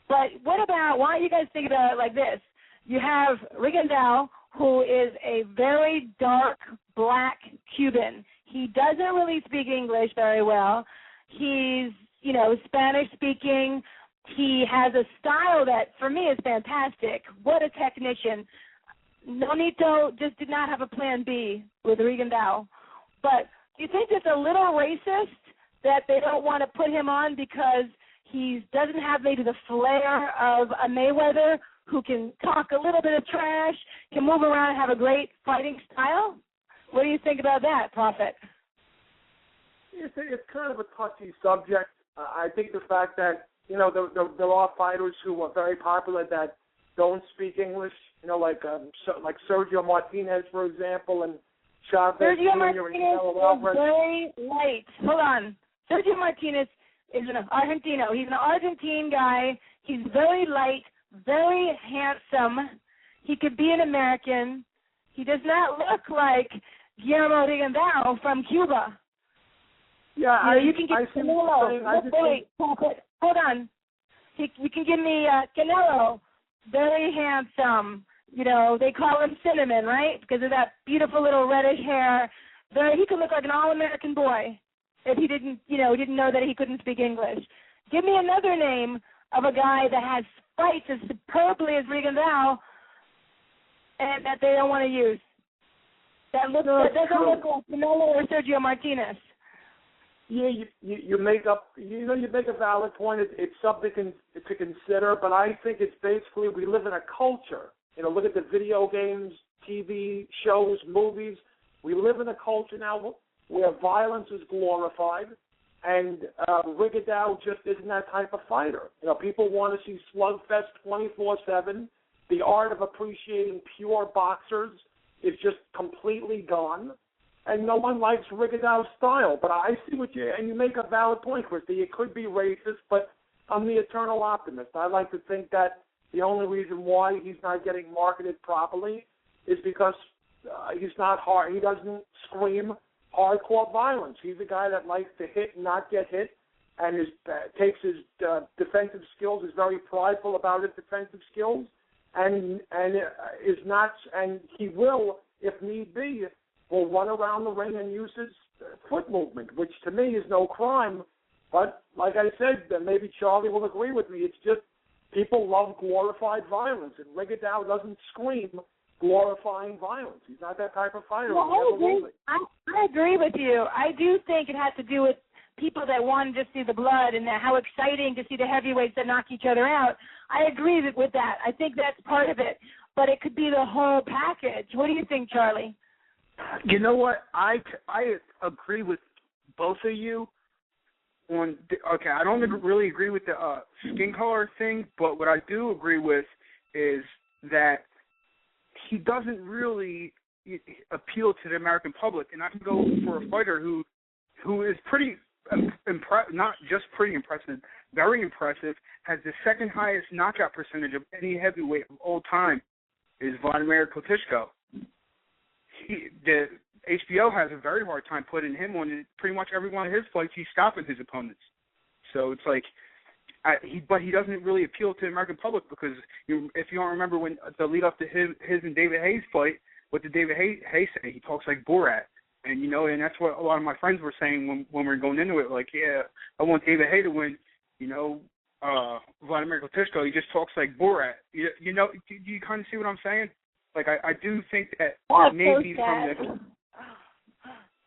But why don't you guys think about it like this? You have Rigondeaux, who is a very dark black Cuban. He doesn't really speak English very well. He's, Spanish-speaking. He has a style that, for me, is fantastic. What a technician. Nonito just did not have a plan B with Rigondeaux. But do you think it's a little racist that they don't want to put him on because he doesn't have maybe the flair of a Mayweather, who can talk a little bit of trash, can move around and have a great fighting style? What do you think about that, Prophet? It's kind of a touchy subject. I think the fact that, there are fighters who are very popular that don't speak English, like Sergio Martinez, for example, and Chavez Sergio Jr. Martinez is very light. Hold on. Sergio Martinez is an Argentino. He's an Argentine guy. He's very light, very handsome. He could be an American. He does not look like Guillermo Rigondeaux from Cuba. Yeah, you can get Canelo. Wait, hold on. You can give me Canelo, very handsome. They call him Cinnamon, right? Because of that beautiful little reddish hair. He could look like an all-American boy if he didn't know that he couldn't speak English. Give me another name of a guy that has fights as superbly as Rigondeaux and that they don't want to use. That doesn't look like Canelo or Sergio Martinez. Yeah, you make a valid point. It's something to consider, but I think it's basically we live in a culture. Look at the video games, TV shows, movies. We live in a culture now where violence is glorified, and Rigondeaux just isn't that type of fighter. People want to see slugfest 24/7. The art of appreciating pure boxers is just completely gone. And no one likes Rigondeaux's style. But I see and you make a valid point, Christy. It could be racist, but I'm the eternal optimist. I like to think that the only reason why he's not getting marketed properly is because he's not hard. He doesn't scream hardcore violence. He's a guy that likes to hit and not get hit, and takes his defensive skills, is very prideful about his defensive skills, and is not, and he will, if need be, will run around the ring and use his foot movement, which to me is no crime. But like I said, maybe Charlie will agree with me. It's just people love glorified violence, and Rigondeaux doesn't scream glorifying violence. He's not that type of fighter. Well, I agree with you. I do think it has to do with people that want to just see the blood and how exciting to see the heavyweights that knock each other out. I agree with that. I think that's part of it. But it could be the whole package. What do you think, Charlie? You know what? I agree with both of you. I don't really agree with the skin color thing, but what I do agree with is that he doesn't really appeal to the American public. And I can go for a fighter who is pretty not just pretty impressive, very impressive, has the second highest knockout percentage of any heavyweight of all time, is Vladimir Klitschko. The HBO has a very hard time putting him on pretty much every one of his fights. He's stopping his opponents. So it's like, but he doesn't really appeal to the American public because if you don't remember when the lead up to his and David Hayes fight, what did David Hayes say? He talks like Borat. And, and that's what a lot of my friends were saying when we were going into it. Like, yeah, I want David Hayes to win. Vladimir Klitschko, he just talks like Borat. Do you kind of see what I'm saying? Like, I do think that maybe so from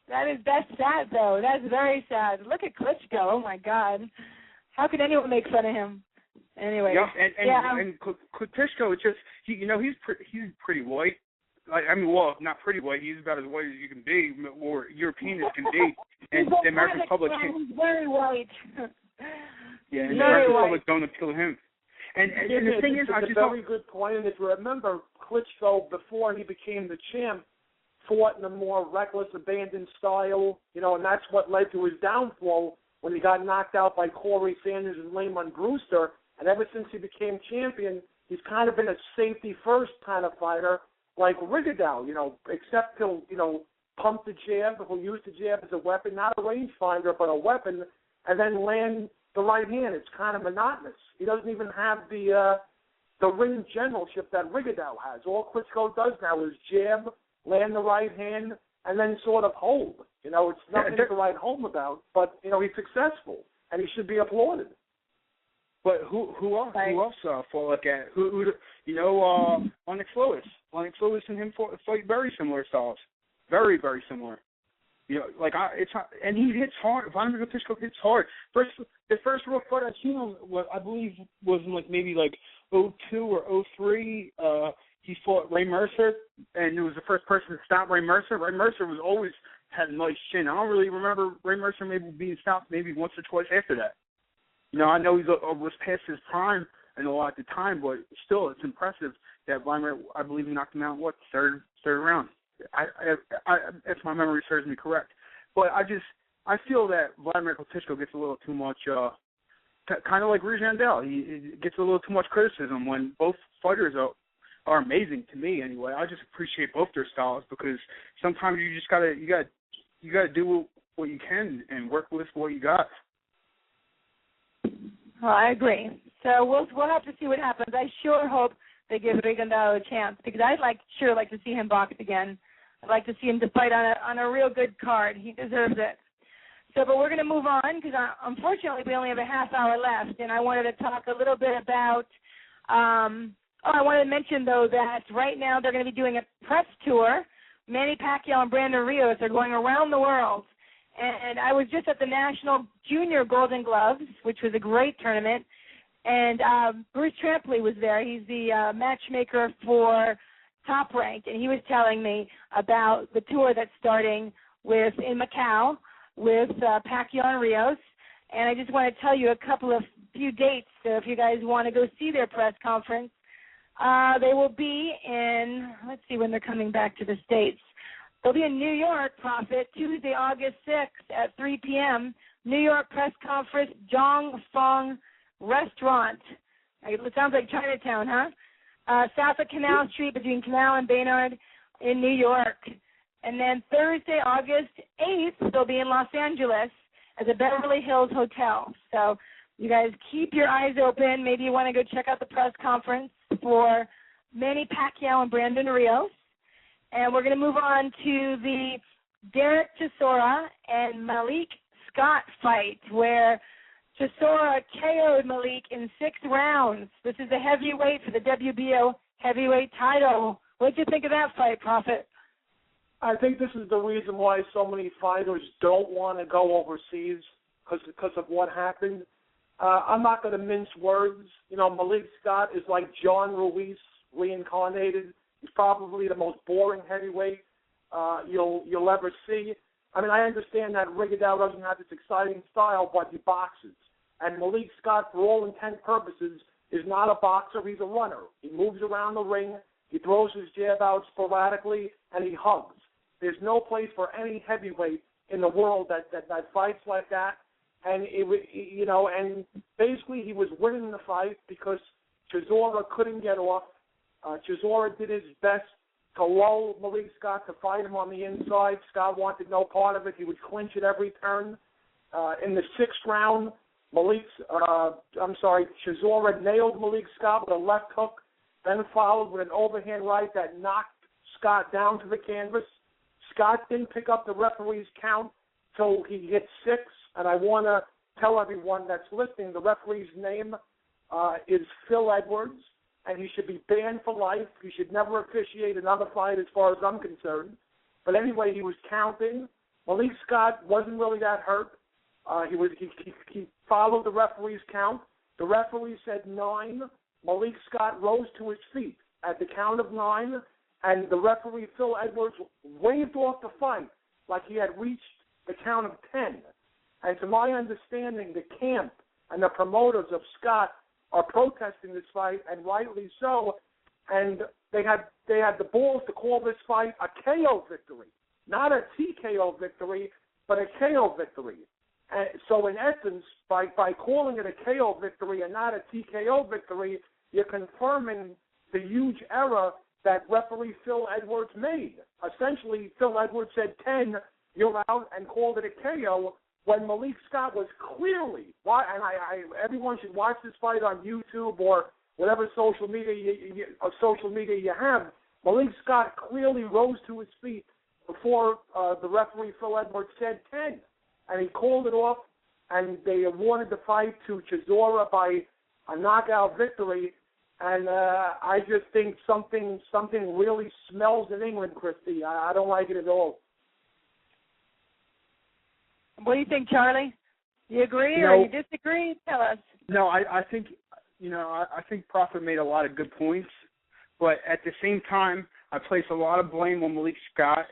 the... That's sad, though. That's very sad. Look at Klitschko. Oh, my God. How could anyone make fun of him? Anyway. Yeah, and Klitschko, it's just, he's pretty white. Well, not pretty white. He's about as white as you can be, or European as can be. And the American public can't. He's very white. Yeah, and the American public don't appeal to him. And the thing is, it's a very good point. And if you remember, Klitschko, before he became the champ, fought in a more reckless, abandoned style, and that's what led to his downfall when he got knocked out by Corey Sanders and Lamont Brewster. And ever since he became champion, he's kind of been a safety-first kind of fighter, like Rigondeaux, except he'll, pump the jab, he'll use the jab as a weapon, not a rangefinder, but a weapon, and then land the right hand. It's kind of monotonous. He doesn't even have the ring generalship that Rigondeaux has. All Klitschko does now is jab, land the right hand, and then sort of hold. It's nothing to write home about, but, he's successful, and he should be applauded. But who else fought like that? Onyx Lewis. Onyx Lewis and him fight very similar styles. Very, very similar. And he hits hard. Vladimir Klitschko hits hard. The first real fight I've seen him, I believe, was in 02 or 03. He fought Ray Mercer, and it was the first person to stop Ray Mercer. Ray Mercer always had a nice chin. I don't really remember Ray Mercer maybe being stopped maybe once or twice after that. I know he was past his prime and a lot at the time, but still, it's impressive that Vladimir, I believe he knocked him out, third round. If my memory serves me correct. But I feel that Vladimir Klitschko gets a little too much, kind of like Rouge Jandel. He gets a little too much criticism when both fighters are amazing to me anyway. I just appreciate both their styles because sometimes you just gotta do what you can and work with what you got. Well, I agree. So we'll have to see what happens. I sure hope they give Rigondeaux a chance because I'd like to see him box again. I'd like to see him to fight on a real good card. He deserves it. So, but we're going to move on because unfortunately we only have a half hour left, and I wanted to talk a little bit about. I wanted to mention though that right now they're going to be doing a press tour. Manny Pacquiao and Brandon Rios are going around the world. And I was just at the National Junior Golden Gloves, which was a great tournament, and Bruce Trampley was there. He's the matchmaker for Top Rank, and he was telling me about the tour that's starting in Macau with Pacquiao and Rios. And I just want to tell you a few dates, so if you guys want to go see their press conference. They will be in, let's see when they're coming back to the States. They'll be in New York, Prophet, Tuesday, August 6th at 3 p.m., New York Press Conference, Zhong Fong Restaurant. It sounds like Chinatown, huh? South of Canal Street between Canal and Baynard in New York. And then Thursday, August 8th, they'll be in Los Angeles at the Beverly Hills Hotel. So you guys keep your eyes open. Maybe you want to go check out the press conference for Manny Pacquiao and Brandon Rios. And we're going to move on to the Derek Chisora and Malik Scott fight, where Chisora KO'd Malik in 6 rounds. This is the heavyweight for the WBO heavyweight title. What did you think of that fight, Prophet? I think this is the reason why so many fighters don't want to go overseas because of what happened. I'm not going to mince words. Malik Scott is like John Ruiz reincarnated. He's probably the most boring heavyweight you'll ever see. I mean, I understand that Rigondeaux doesn't have this exciting style, but he boxes. And Malik Scott, for all intent purposes, is not a boxer. He's a runner. He moves around the ring. He throws his jab out sporadically, and he hugs. There's no place for any heavyweight in the world that fights like that. And and basically he was winning the fight because Chisora couldn't get off. Chisora did his best to lull Malik Scott to fight him on the inside. Scott wanted no part of it. He would clinch at every turn. In the sixth round, Chisora nailed Malik Scott with a left hook, then followed with an overhand right that knocked Scott down to the canvas. Scott didn't pick up the referee's count till he hit 6, and I want to tell everyone that's listening, the referee's name is Phil Edwards, and he should be banned for life. He should never officiate another fight as far as I'm concerned. But anyway, he was counting. Malik Scott wasn't really that hurt. He followed the referee's count. The referee said 9. Malik Scott rose to his feet at the count of 9, and the referee, Phil Edwards, waved off the fight like he had reached the count of 10. And to my understanding, the camp and the promoters of Scott are protesting this fight, and rightly so. And they had the balls to call this fight a KO victory, not a TKO victory, but a KO victory. And so in essence, by calling it a KO victory and not a TKO victory, you're confirming the huge error that referee Phil Edwards made. Essentially, Phil Edwards said 10, you're out, and called it a KO, when Malik Scott was clearly, and everyone should watch this fight on YouTube or whatever social media you have. Malik Scott clearly rose to his feet before the referee Phil Edwards said 10, and he called it off, and they awarded the fight to Chisora by a knockout victory. And I just think something really smells in England, Christy. I don't like it at all. What do you think, Charlie? You agree or you disagree? Tell us. No, I think I think Prophet made a lot of good points, but at the same time, I place a lot of blame on Malik Scott.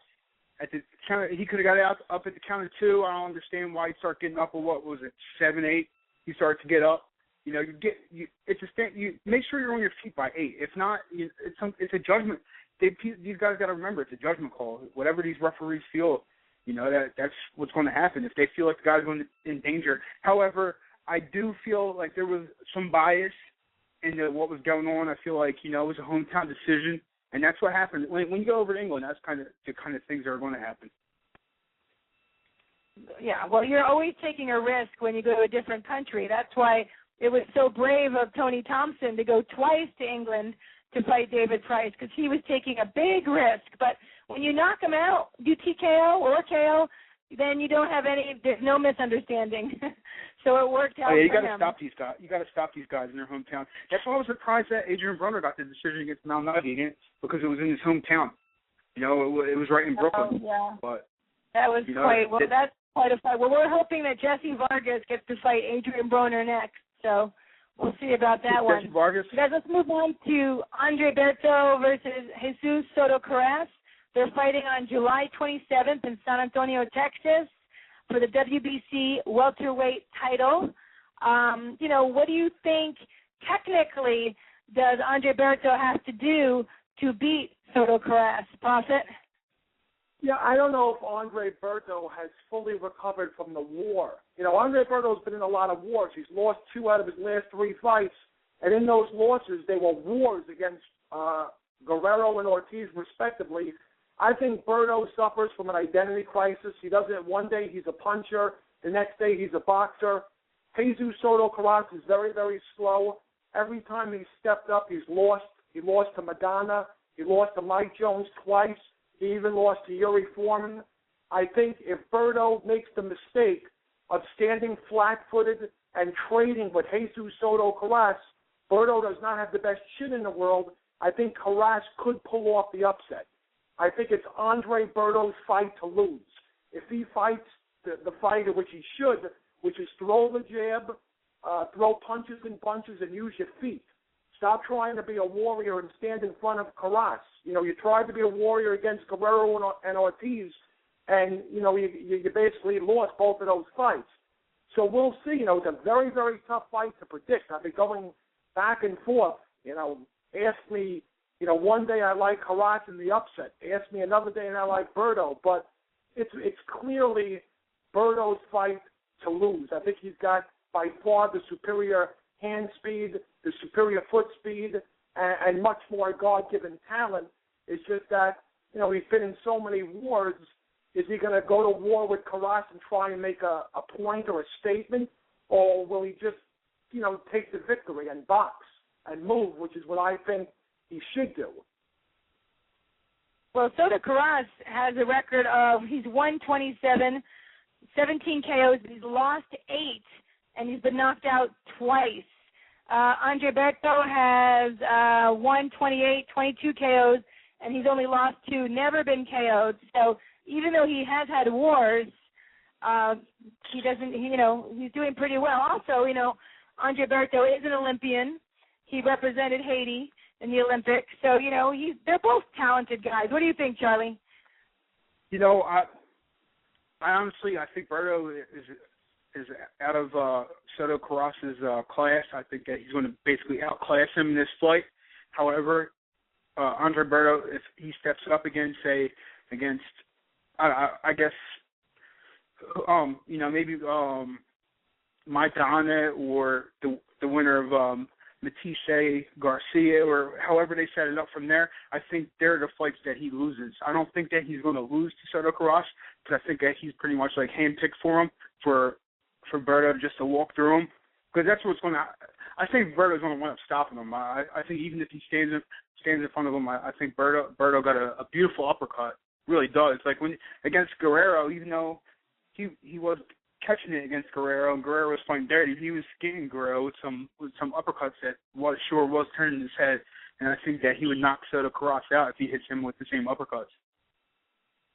At the count, he could have got up at the count of 2. I don't understand why he started getting up. Or what was it, 7, 8? He started to get up. You make sure you're on your feet by 8. If not, it's a judgment. These guys got to remember it's a judgment call. Whatever these referees feel, that's what's going to happen if they feel like the guy's going in danger. However, I do feel like there was some bias into what was going on. I feel like it was a hometown decision, and that's what happened. When you go over to England, that's the kind of things that are going to happen. Yeah, well, you're always taking a risk when you go to a different country. That's why it was so brave of Tony Thompson to go twice to England to fight David Price, because he was taking a big risk. But when you knock him out, do TKO or KO, then you don't have there's no misunderstanding. So it worked out for him. You got to stop these guys. You got to stop these guys in their hometown. That's why I was surprised that Adrian Broner got the decision against Malnati, because it was in his hometown. It was right in Brooklyn. Yeah. But that was that's quite a fight. Well, we're hoping that Jessie Vargas gets to fight Adrian Broner next. So we'll see about that one. Jessie Vargas. Guys, let's move on to Andre Berto versus Jesus Soto Carras. They're fighting on July 27th in San Antonio, Texas, for the WBC welterweight title. What do you think technically does Andre Berto have to do to beat Soto Carras? Prophet? Yeah, I don't know if Andre Berto has fully recovered from the war. Andre Berto's been in a lot of wars. He's lost 2 out of his last 3 fights, and in those losses, they were wars against Guerrero and Ortiz, respectively. I think Berto suffers from an identity crisis. He doesn't. One day he's a puncher, the next day he's a boxer. Jesus Soto Carras is very, very slow. Every time he's stepped up, he's lost. He lost to Madonna. He lost to Mike Jones twice. He even lost to Yuri Foreman. I think if Berto makes the mistake of standing flat-footed and trading with Jesus Soto Carras, Berto does not have the best chin in the world. I think Carras could pull off the upset. I think it's Andre Berto's fight to lose. If he fights the fight in which he should, which is throw the jab, throw punches and bunches, and use your feet. Stop trying to be a warrior and stand in front of Carras. You tried to be a warrior against Guerrero and Ortiz, and, you basically lost both of those fights. So we'll see. It's a very, very tough fight to predict. I've been going back and forth. Ask me one day I like Haras in the upset. Ask me another day and I like Berto. But it's clearly Berto's fight to lose. I think he's got by far the superior hand speed, the superior foot speed, and much more God-given talent. It's just that, he's been in so many wars. Is he going to go to war with Haras and try and make a point or a statement? Or will he just, take the victory and box and move, which is what I think he should do? Well, Soto Haras has a record of, he's won 27, 17 KOs, he's lost 8, and he's been knocked out twice. Andre Berto has won 28, 22 KOs, and he's only lost 2, never been KO'd. So even though he has had wars, he doesn't, he's doing pretty well. Also, Andre Berto is an Olympian. He represented Haiti in the Olympics. So, they're both talented guys. What do you think, Charlie? I honestly, I think Berto is out of Soto Carras's class. I think that he's going to basically outclass him in this fight. However, Andre Berto, if he steps up against, I guess, maybe Maidana or the winner of Matisse Garcia, or however they set it up from there, I think they're the fights that he loses. I don't think that he's going to lose to Soto Carras, because I think that he's pretty much like handpicked for him, for Berto just to walk through him, because that's what's going to. I think Berto's going to wind up stopping him. I think even if he stands in front of him, I think Berto got a beautiful uppercut. Really does. Like when against Guerrero, even though he was catching it against Guerrero, and Guerrero was fighting dirty, he was skinning Guerrero with some uppercuts that was turning his head, and I think that he would knock Soto Carras out if he hits him with the same uppercuts.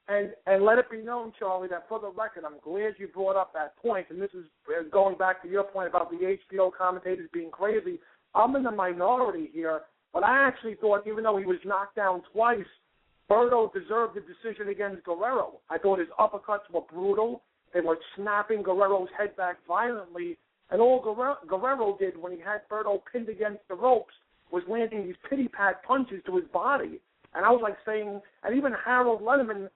And let it be known, Charlie, that for the record, I'm glad you brought up that point, and this is going back to your point about the HBO commentators being crazy. I'm in the minority here, but I actually thought, even though he was knocked down twice, Berto deserved the decision against Guerrero. I thought his uppercuts were brutal. They were snapping Guerrero's head back violently, and all Guerrero did when he had Berto pinned against the ropes was landing these pity-pat punches to his body. And I was like saying, and even Harold Letterman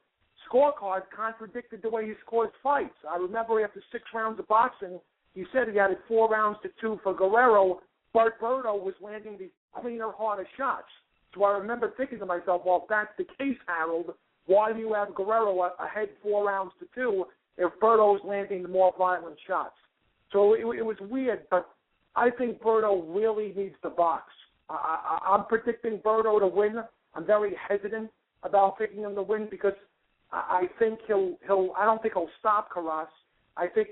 scorecard contradicted the way he scores fights. I remember after 6 rounds of boxing, he said he had it 4 rounds to 2 for Guerrero, but Berto was landing these cleaner, harder shots. So I remember thinking to myself, well, if that's the case, Harold, why do you have Guerrero ahead 4 rounds to 2 if Berto's landing the more violent shots? So it was weird, but I think Berto really needs to box. I'm predicting Berto to win. I'm very hesitant about picking him to win because I think I don't think he'll stop Carras. I think,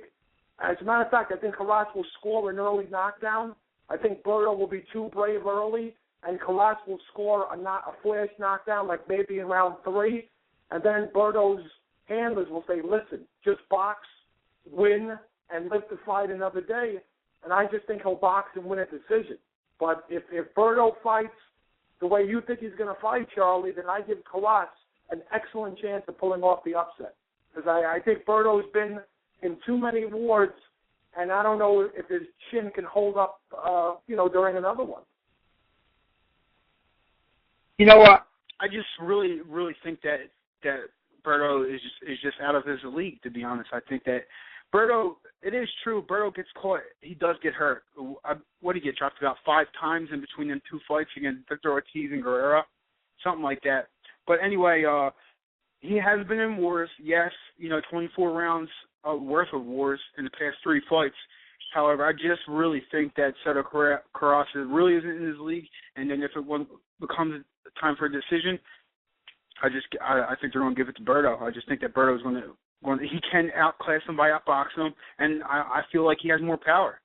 as a matter of fact, I think Carras will score an early knockdown. I think Berto will be too brave early, and Carras will score a flash knockdown, like maybe in round 3, and then Berto's handlers will say, listen, just box, win, and live to fight another day. And I just think he'll box and win a decision. But if Berto fights the way you think he's going to fight, Charlie, then I give Carras an excellent chance of pulling off the upset. Because I think Berto's been in too many wars, and I don't know if his chin can hold up, during another one. You know what? I just really, really think that Berto is just out of his league, to be honest. I think that Berto, it is true, Berto gets caught. He does get hurt. What did he get, dropped about 5 times in between them 2 fights against Victor Ortiz and Guerrero? Something like that. But anyway, he has been in wars, yes, 24 rounds worth of wars in the past 3 fights. However, I just really think that Soto Carras really isn't in his league, and then if it becomes time for a decision, I think they're going to give it to Berto. I just think that Berto is going to he can outclass him by outboxing him, and I feel like he has more power.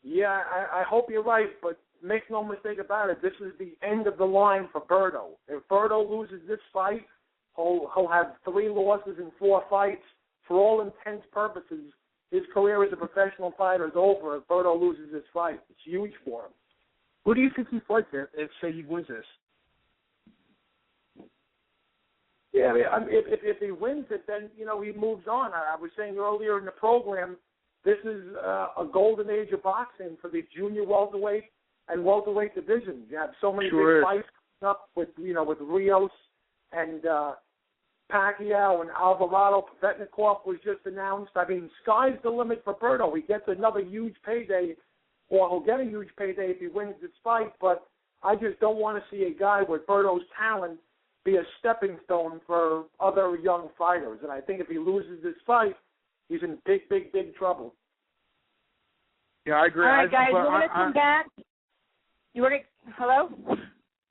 Yeah, I hope you're right, but make no mistake about it, this is the end of the line for Berto. If Berto loses this fight, he'll have 3 losses in 4 fights. For all intents and purposes, his career as a professional fighter is over if Berto loses this fight. It's huge for him. Who do you think he fights if say he wins this? Yeah, I mean, if he wins it, then, he moves on. I was saying earlier in the program, this is a golden age of boxing for the junior welterweight and welterweight divisions. You have so many big fights up with Rios and Pacquiao and Alvarado. Vetnikov was just announced. I mean, sky's the limit for Berto. He gets another huge payday, or he'll get a huge payday if he wins this fight, but I just don't want to see a guy with Berto's talent be a stepping stone for other young fighters. And I think if he loses this fight, he's in big, big, big trouble. Yeah, I agree. All right, guys, we're going to come back. Hello?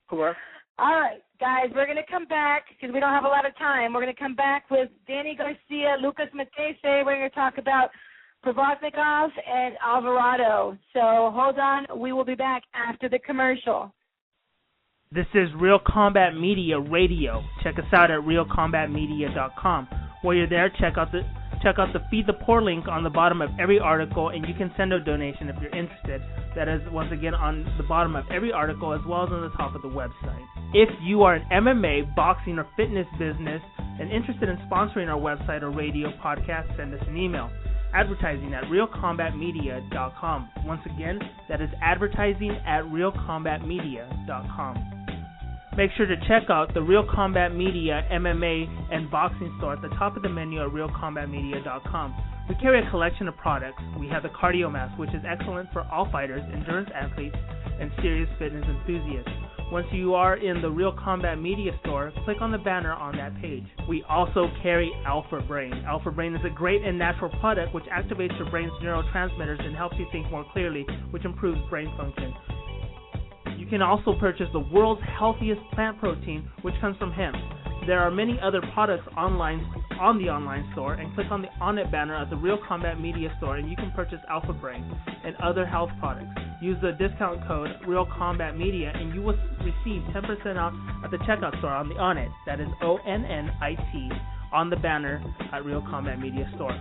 Hello? All right, guys, we're going to come back because we don't have a lot of time. We're going to come back with Danny Garcia, Lucas Matese. We're going to talk about Provodnikov and Alvarado. So hold on. We will be back after the commercial. This is Real Combat Media Radio. Check us out at realcombatmedia.com. While you're there, check out the Feed the Poor link on the bottom of every article, and you can send a donation if you're interested. That is, once again, on the bottom of every article as well as on the top of the website. If you are an MMA, boxing, or fitness business and interested in sponsoring our website or radio podcast, send us an email. Advertising at realcombatmedia.com. Once again, that is advertising at realcombatmedia.com. Make sure to check out the Real Combat Media MMA and boxing store at the top of the menu at realcombatmedia.com. We carry a collection of products. We have the Cardio Mask, which is excellent for all fighters, endurance athletes, and serious fitness enthusiasts. Once you are in the Real Combat Media store, click on the banner on that page. We also carry Alpha Brain. Alpha Brain is a great and natural product which activates your brain's neurotransmitters and helps you think more clearly, which improves brain function. You can also purchase the world's healthiest plant protein, which comes from hemp. There are many other products online on the online store, and click on the On It banner at the Real Combat Media store, and you can purchase Alpha Brain and other health products. Use the discount code Real Combat Media, and you will receive 10% off at the checkout store on the On It. That is ONNIT on the banner at Real Combat Media store.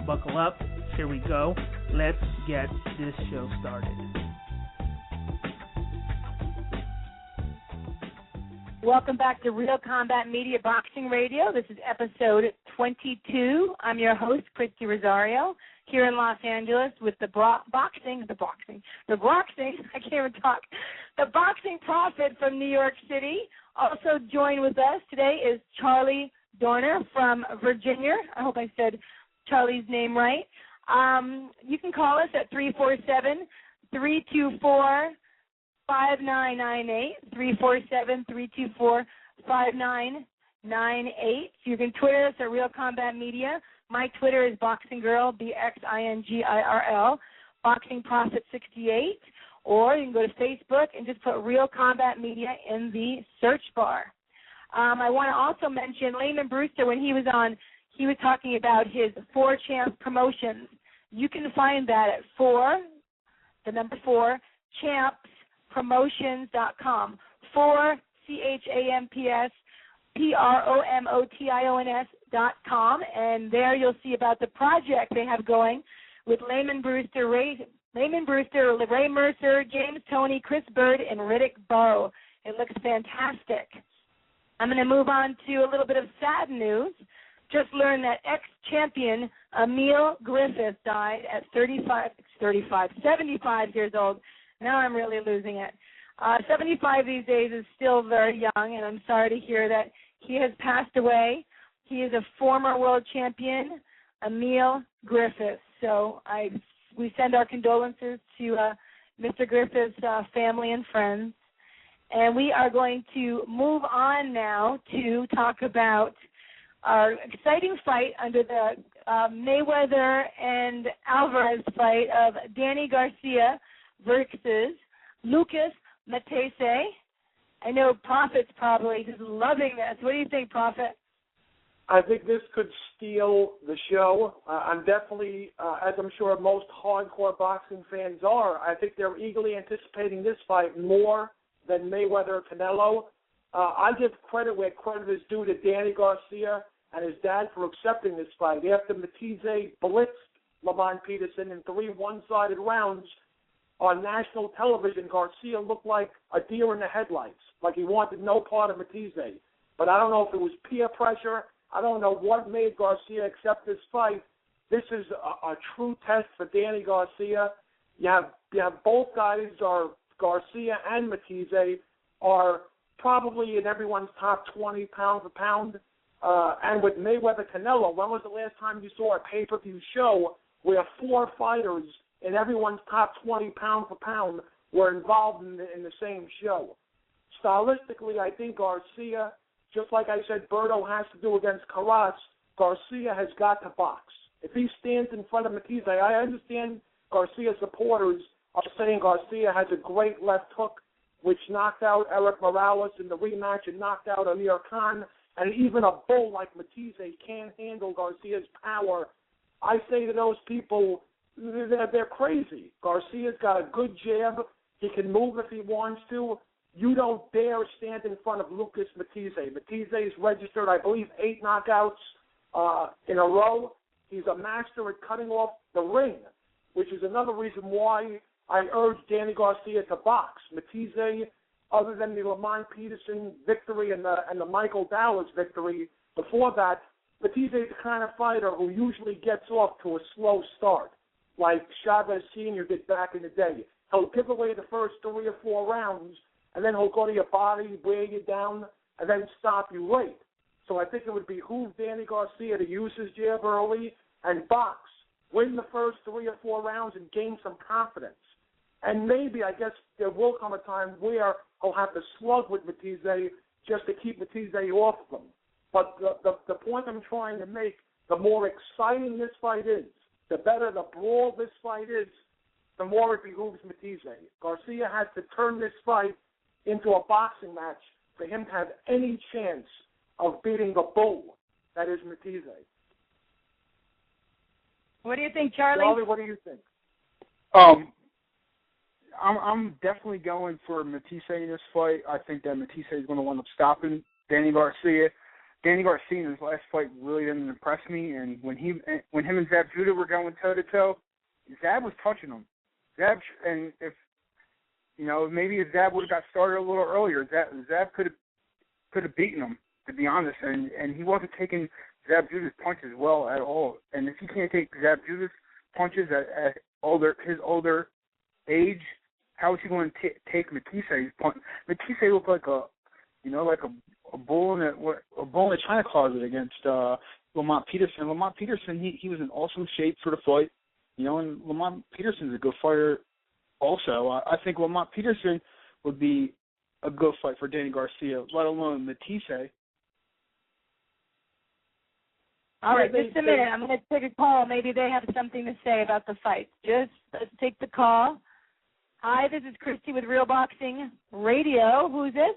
Buckle up. Here we go. Let's get this show started. Welcome back to Real Combat Media Boxing Radio. This is episode 22. I'm your host, Christy Rosario, here in Los Angeles with the boxing prophet from New York City. Also joined with us today is Charlie Dorner from Virginia. I hope I said Charlie's name right. You can call us at 347-324-5998, 347-324-5998. You can Twitter us at Real Combat Media. My Twitter is Boxing Girl, BXINGIRL, Boxing Prophet 68. Or you can go to Facebook and just put Real Combat Media in the search bar. I want to also mention Layman Brewster, when he was on, he was talking about his 4 Champs promotions. You can find that at 4 champspromotions.com. 4 CHAMPSPROMOTIONS.com, and there you'll see about the project they have going with Layman Brewster, Ray Mercer, James Toney, Chris Bird, and Riddick Bowe. It looks fantastic. I'm going to move on to a little bit of sad news. Just learned that ex-champion Emil Griffith died at 75 years old. Now I'm really losing it. 75 these days is still very young, and I'm sorry to hear that he has passed away. He is a former world champion, Emil Griffith. So we send our condolences to Mr. Griffith's family and friends. And we are going to move on now to talk about our exciting fight under the Mayweather and Alvarez fight of Danny Garcia versus Lucas Matese. I know Prophet's probably just loving this. What do you think, Prophet? I think this could steal the show. I'm definitely, as I'm sure most hardcore boxing fans are, I think they're eagerly anticipating this fight more than Mayweather-Canelo. I give credit where credit is due to Danny Garcia and his dad for accepting this fight. After Matisse blitzed Lamont Peterson in 3 one-sided rounds on national television, Garcia looked like a deer in the headlights, like he wanted no part of Matisse. But I don't know if it was peer pressure. I don't know what made Garcia accept this fight. This is a true test for Danny Garcia. You have both guys, Garcia and Matisse, are probably in everyone's top 20 pound for pound. And with Mayweather-Canelo, when was the last time you saw a pay-per-view show where 4 fighters in everyone's top 20 pound for pound were involved in the same show? Stylistically, I think Garcia, just like I said Berto has to do against Carras, Garcia has got to box. If he stands in front of Matisse, I understand Garcia supporters are saying Garcia has a great left hook, which knocked out Eric Morales in the rematch and knocked out Amir Khan, and even a bull like Matisse can't handle Garcia's power. I say to those people, they're crazy. Garcia's got a good jab. He can move if he wants to. You don't dare stand in front of Lucas Matisse. Matisse's registered, I believe, 8 knockouts in a row. He's a master at cutting off the ring, which is another reason why I urge Danny Garcia to box. Matisse, other than the Lamont Peterson victory and the Michael Dallas victory before that, Matisse is the kind of fighter who usually gets off to a slow start, like Chavez Sr. did back in the day. He'll give away the first 3 or 4 rounds, and then he'll go to your body, wear you down, and then stop you late. So I think it would behoove Danny Garcia to use his jab early and box, win the first 3 or 4 rounds, and gain some confidence. And maybe, I guess, there will come a time where he'll have to slug with Matisse just to keep Matisse off of him. But the point I'm trying to make, the more exciting this fight is, the better the brawl this fight is, the more it behooves Matisse. Garcia has to turn this fight into a boxing match for him to have any chance of beating the bull that is Matisse. What do you think, Charlie? Charlie, what do you think? I'm definitely going for Matisse in this fight. I think that Matisse is going to wind up stopping Danny Garcia. Danny Garcia in his last fight really didn't impress me, and when him and Zab Judah were going toe-to-toe, Zab was touching him. And if, maybe if Zab would have got started a little earlier, Zab could have beaten him, to be honest, and he wasn't taking Zab Judah's punches well at all. And if he can't take Zab Judah's punches at his older age, how is he going to take Matisse's punch? Matisse looked like a bull in a china closet against Lamont Peterson. Lamont Peterson, he was in awesome shape for the fight, and Lamont Peterson's a good fighter also. I think Lamont Peterson would be a good fight for Danny Garcia, let alone Matisse. All right, just a minute. I'm going to take a call. Maybe they have something to say about the fight. Just let's take the call. Hi, this is Christy with Real Boxing Radio. Who's this?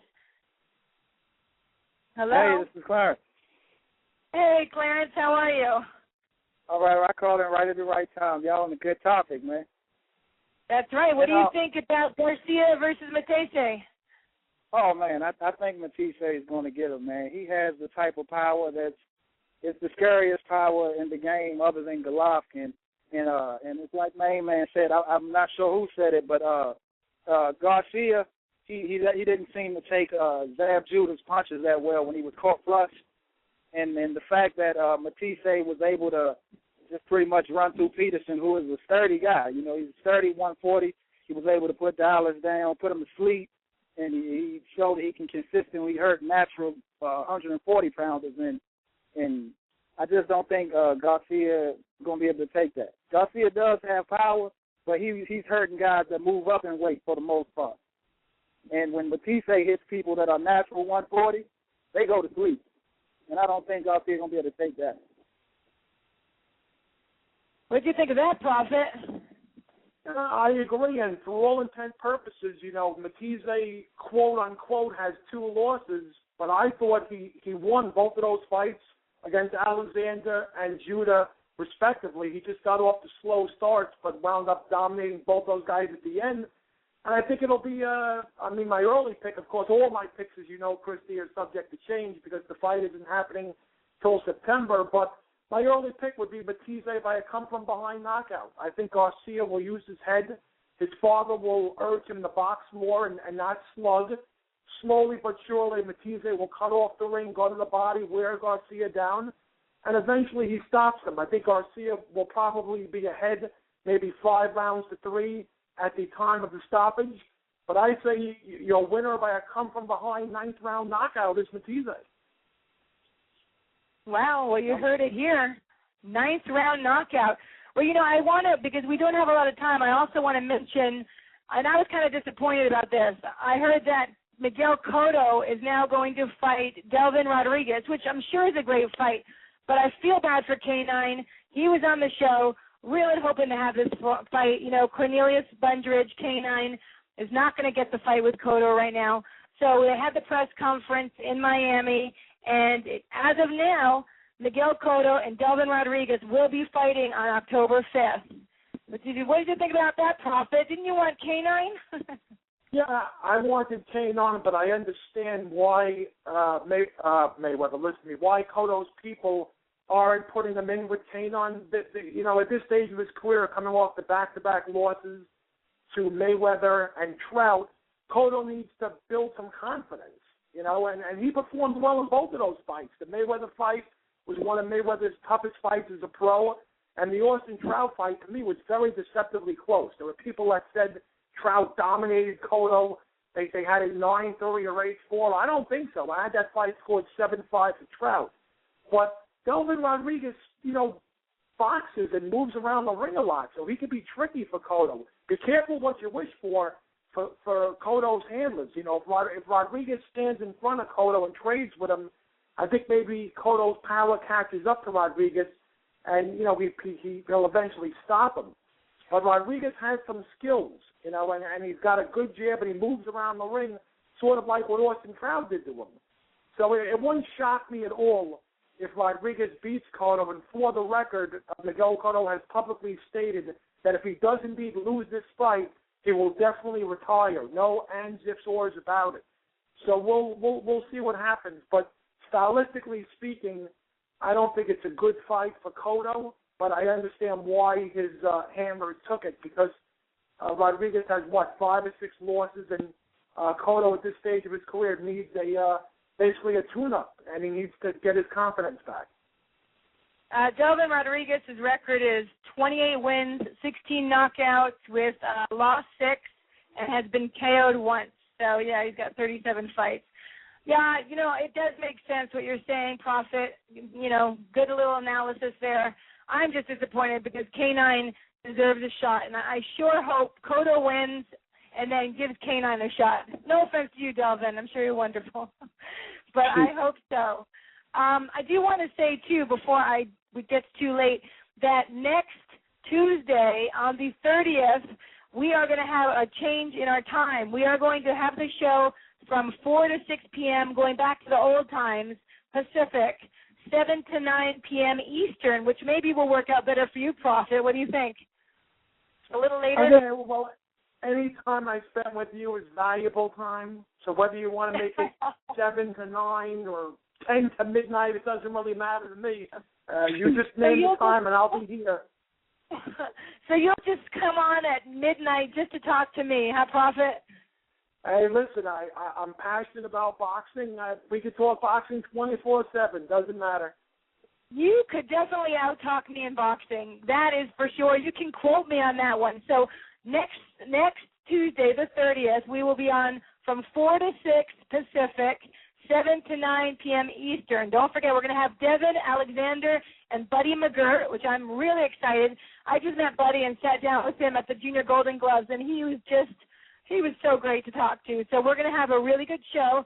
Hello? Hey, this is Clarence. Hey, Clarence, how are you? All right, I called in right at the right time. Y'all on a good topic, man. That's right. What do you think about Garcia versus Matisse? Oh, man, I think Matisse is going to get him, man. He has the type of power it's the scariest power in the game other than Golovkin. And it's like Main Man said, I'm not sure who said it, but Garcia, he didn't seem to take Zab Judah's punches that well when he was caught flush. And the fact that Matisse was able to just pretty much run through Peterson, who is a sturdy guy. He's sturdy, 140. He was able to put Dallas down, put him to sleep, and he showed that he can consistently hurt natural 140-pounders. And I just don't think Garcia is going to be able to take that. Garcia does have power, but he's hurting guys that move up in weight for the most part. And when Matisse hits people that are natural 140, they go to sleep. And I don't think Garcia is going to be able to take that. What do you think of that, Prophet? I agree, and for all intent purposes, Matisse, quote-unquote, has 2 losses, but I thought he won both of those fights against Alexander and Judah, respectively. He just got off the slow starts, but wound up dominating both those guys at the end. And I think it'll be, my early pick, of course, all my picks, as you know, Christy, are subject to change because the fight isn't happening till September, but my early pick would be Matisse by a come-from-behind knockout. I think Garcia will use his head. His father will urge him to box more and not slug. Slowly but surely, Matisse will cut off the ring, go to the body, wear Garcia down, and eventually he stops him. I think Garcia will probably be ahead maybe 5 rounds to 3 at the time of the stoppage, But I say your winner by a come-from-behind ninth-round knockout is Matisse. Wow, well, you heard it here. Ninth-round knockout. Well, I want to, because we don't have a lot of time, I also want to mention, and I was kind of disappointed about this. I heard that Miguel Cotto is now going to fight Delvin Rodriguez, which I'm sure is a great fight, but I feel bad for K9. He was on the show, really hoping to have this fight. Cornelius Bundridge, K9, is not going to get the fight with Cotto right now. So they had the press conference in Miami, and as of now, Miguel Cotto and Delvin Rodriguez will be fighting on October 5th. What did you think about that, Prophet? Didn't you want K9? Yeah, I wanted K9, but I understand why Mayweather, listen to me, why Cotto's people aren't putting him in with K9. At this stage of his career, coming off the back-to-back losses to Mayweather and Trout, Cotto needs to build some confidence, and he performed well in both of those fights. The Mayweather fight was one of Mayweather's toughest fights as a pro, and the Austin Trout fight, to me, was very deceptively close. There were people that said Trout dominated Cotto. They had it 9-3 or 8-4. I don't think so. I had that fight scored 7-5 for Trout. But Delvin Rodriguez, boxes and moves around the ring a lot, so he could be tricky for Cotto. Be careful what you wish for Cotto's handlers. If Rodriguez stands in front of Cotto and trades with him, I think maybe Cotto's power catches up to Rodriguez, and he'll eventually stop him. But Rodriguez has some skills, and he's got a good jab, and he moves around the ring, sort of like what Austin Trout did to him. So it wouldn't shock me at all if Rodriguez beats Cotto. And for the record, Miguel Cotto has publicly stated that if he does indeed lose this fight, he will definitely retire. No ands, ifs, ors about it. So we'll see what happens. But stylistically speaking, I don't think it's a good fight for Cotto, but I understand why his handlers took it, because Rodriguez has, 5 or 6 losses, and Cotto at this stage of his career needs basically a tune-up, and he needs to get his confidence back. Delvin Rodriguez's record is 28 wins, 16 knockouts with lost 6, and has been KO'd once. So, yeah, he's got 37 fights. Yeah, it does make sense what you're saying, Prophet. Good little analysis there. I'm just disappointed because K9 deserves a shot, and I sure hope Cotto wins and then gives K9 a shot. No offense to you, Delvin. I'm sure you're wonderful. But I hope so. I do want to say, too, before it gets too late, that next Tuesday on the 30th, we are going to have a change in our time. We are going to have the show from 4 to 6 p.m., going back to the old times, Pacific, 7 to 9 p.m. Eastern, which maybe will work out better for you, Prophet. What do you think? A little later? Okay, well, any time I spend with you is valuable time. So whether you want to make it 7 to 9 or 10 to midnight, it doesn't really matter to me. You just name the time and I'll be here. So you'll just come on at midnight just to talk to me, huh, Prophet? Hey, listen, I'm passionate about boxing. We could talk boxing 24/7. Doesn't matter. You could definitely out-talk me in boxing. That is for sure. You can quote me on that one. So next Tuesday, the 30th, we will be on from 4 to 6 Pacific, 7 to 9 p.m. Eastern. Don't forget, we're going to have Devin Alexander and Buddy McGirt, which I'm really excited. I just met Buddy and sat down with him at the Junior Golden Gloves, and he was so great to talk to. So we're going to have a really good show.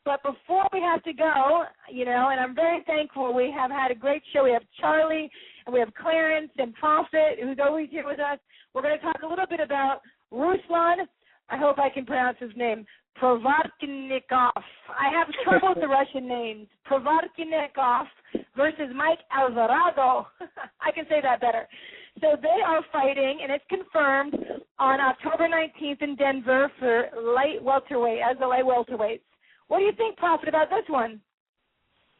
But before we have to go, and I'm very thankful, we have had a great show. We have Charlie, and we have Clarence and Prophet, who's always here with us. We're going to talk a little bit about Ruslan, I hope I can pronounce his name, Provodnikov. I have trouble with the Russian names. Provodnikov versus Mike Alvarado. I can say that better. So they are fighting, and it's confirmed, on October 19th in Denver for light welterweight, as the light welterweights. What do you think, Prophet, about this one?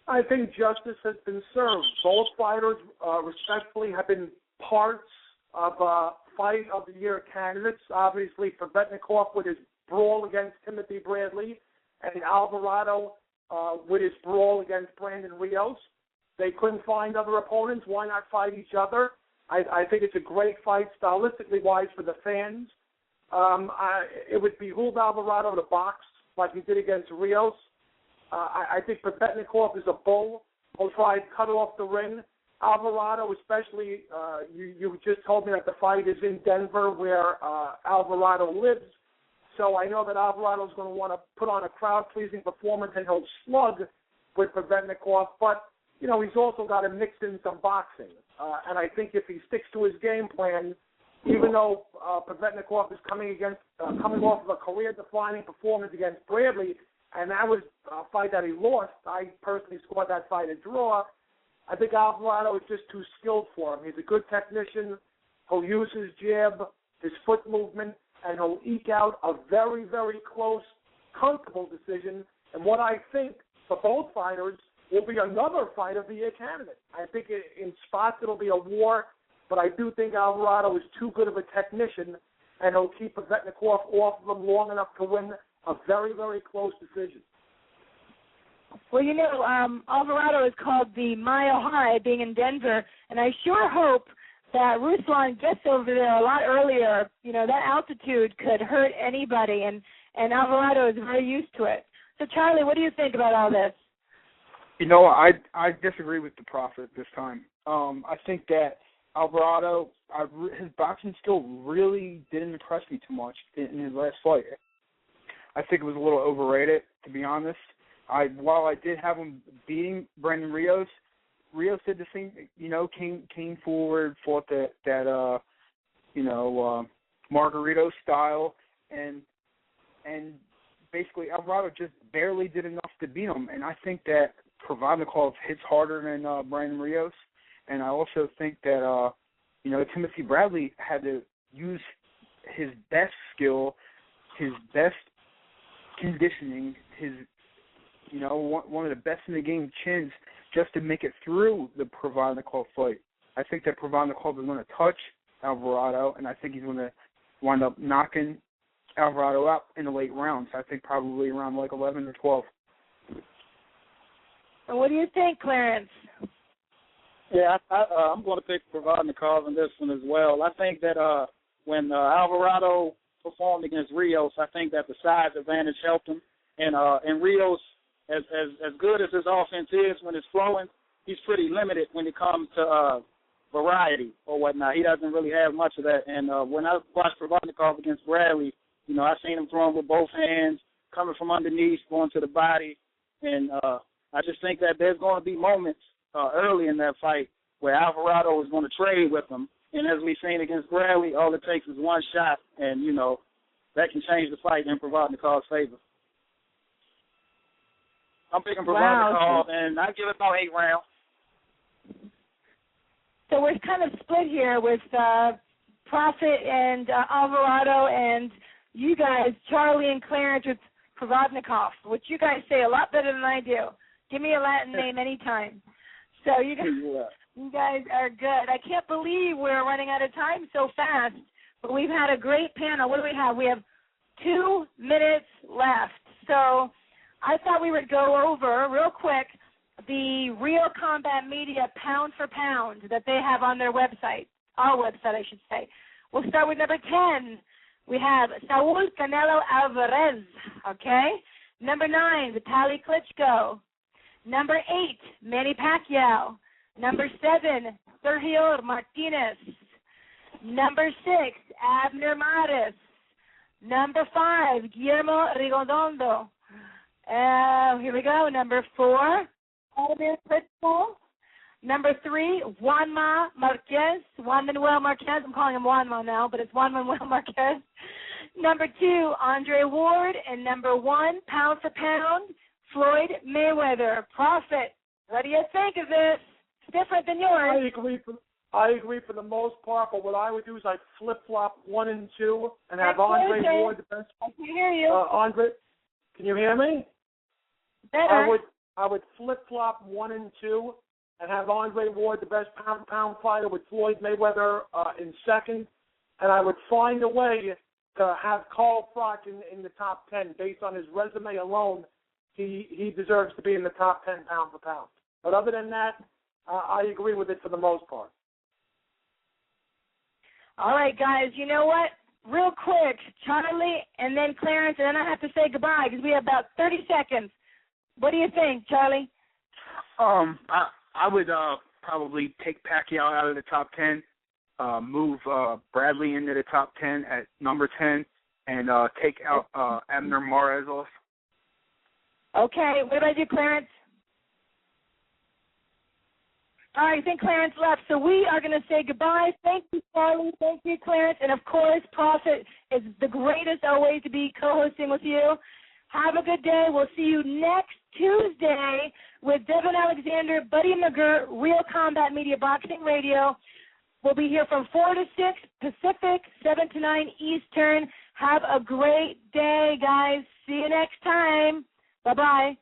I think justice has been served. Both fighters, respectfully, have been parts of Fight of the Year candidates. Obviously, Provodnikov with his brawl against Timothy Bradley, and Alvarado with his brawl against Brandon Rios. They couldn't find other opponents. Why not fight each other? I think it's a great fight stylistically wise for the fans. It would behoove Alvarado to box like he did against Rios. I think Provetnikov is a bull. He'll try and cut off the ring. Alvarado, especially, you just told me that the fight is in Denver where Alvarado lives. So I know that Alvarado's going to want to put on a crowd-pleasing performance, and he'll slug with Provetnikov. But, you know, he's also got to mix in some boxing. And I think if he sticks to his game plan, even though Provetnikov is coming off of a career-defining performance against Bradley, and that was a fight that he lost, I personally scored that fight a draw. I think Alvarado is just too skilled for him. He's a good technician. He'll use his jab, his foot movement, and he'll eke out a very, very close, comfortable decision. And what I think for both fighters will be another fight of the year candidate. I think in spots it'll be a war, but I do think Alvarado is too good of a technician, and he'll keep Provetnikov off of him long enough to win a very, very close decision. Well, you know, Alvarado is called the Mile High, being in Denver, and I sure hope that Ruslan gets over there a lot earlier. You know, that altitude could hurt anybody, and Alvarado is very used to it. So, Charlie, what do you think about all this? You know, I disagree with the Prophet this time. I think that Alvarado, his boxing skill really didn't impress me too much in his last fight. I think it was a little overrated, to be honest. While I did have him beating Brandon Rios did the same, you know, came forward, fought that Margarito style, and basically Alvarado just barely did enough to beat him. And I think that Provodnikov hits harder than Brandon Rios, and I also think that Timothy Bradley had to use his best skill, his best conditioning, his one of the best in the game chins, just to make it through the Provodnikov fight. I think that Provodnikov is going to touch Alvarado, and I think he's going to wind up knocking Alvarado out in the late rounds. I think probably around like 11 or 12. And what do you think, Clarence? Yeah, I'm going to pick Provodnikov in this one as well. I think that when Alvarado performed against Rios, I think that the size advantage helped him. And Rios, as good as his offense is when it's flowing, he's pretty limited when it comes to variety or whatnot. He doesn't really have much of that. And when I watched Provodnikov against Bradley, I seen him throwing with both hands, coming from underneath, going to the body. And I just think that there's going to be moments early in that fight where Alvarado is going to trade with him. And as we've seen against Bradley, all it takes is one shot, and, that can change the fight in Provodnikov's favor. I'm picking Provodnikov, and I give it about 8 rounds. So we're kind of split here with Prophet and Alvarado, and you guys, Charlie and Clarence, with Provodnikov, which you guys say a lot better than I do. Give me a Latin name anytime. So you guys are good. I can't believe we're running out of time so fast, but we've had a great panel. What do we have? We have 2 minutes left. So I thought we would go over real quick the Real Combat Media pound for pound that they have on their website, our website, I should say. We'll start with number 10. We have Saul Canelo Alvarez, okay? Number 9, Vitaly Klitschko. Number 8, Manny Pacquiao. Number 7, Sergio Martinez. Number 6, Abner Mares. Number 5, Guillermo Rigodondo. Here we go. Number 4, Vladimir Klitschko. Number 3, Juan Manuel Marquez. I'm calling him Juanma now, but it's Juan Manuel Marquez. Number 2, Andre Ward. And number 1, pound for pound, Floyd Mayweather. Prophet, what do you think of this? It's different than yours. I agree for the most part, but what I would do is I'd flip-flop 1 and 2 and have Andre Ward the best. I can hear you. Andre, can you hear me? Better. I would flip-flop 1 and 2 and have Andre Ward the best pound-for-pound fighter with Floyd Mayweather in second, and I would find a way to have Carl Froch in the top 10. Based on his resume alone, he deserves to be in the top 10 pound-for-pound. But other than that, I agree with it for the most part. All right, guys, you know what? real quick, Charlie, and then Clarence, and then I have to say goodbye because we have about 30 seconds. What do you think, Charlie? I would probably take Pacquiao out of the top 10, move Bradley into the top 10 at number 10, and take out Abner Mares off. Okay, what about you, Clarence? All right, I think Clarence left, so we are going to say goodbye. Thank you, Charlie. Thank you, Clarence. And, of course, Prophet, it's the greatest always to be co-hosting with you. Have a good day. We'll see you next Tuesday with Devin Alexander, Buddy McGirt, Real Combat Media Boxing Radio. We'll be here from 4 to 6 Pacific, 7 to 9 Eastern. Have a great day, guys. See you next time. Bye-bye.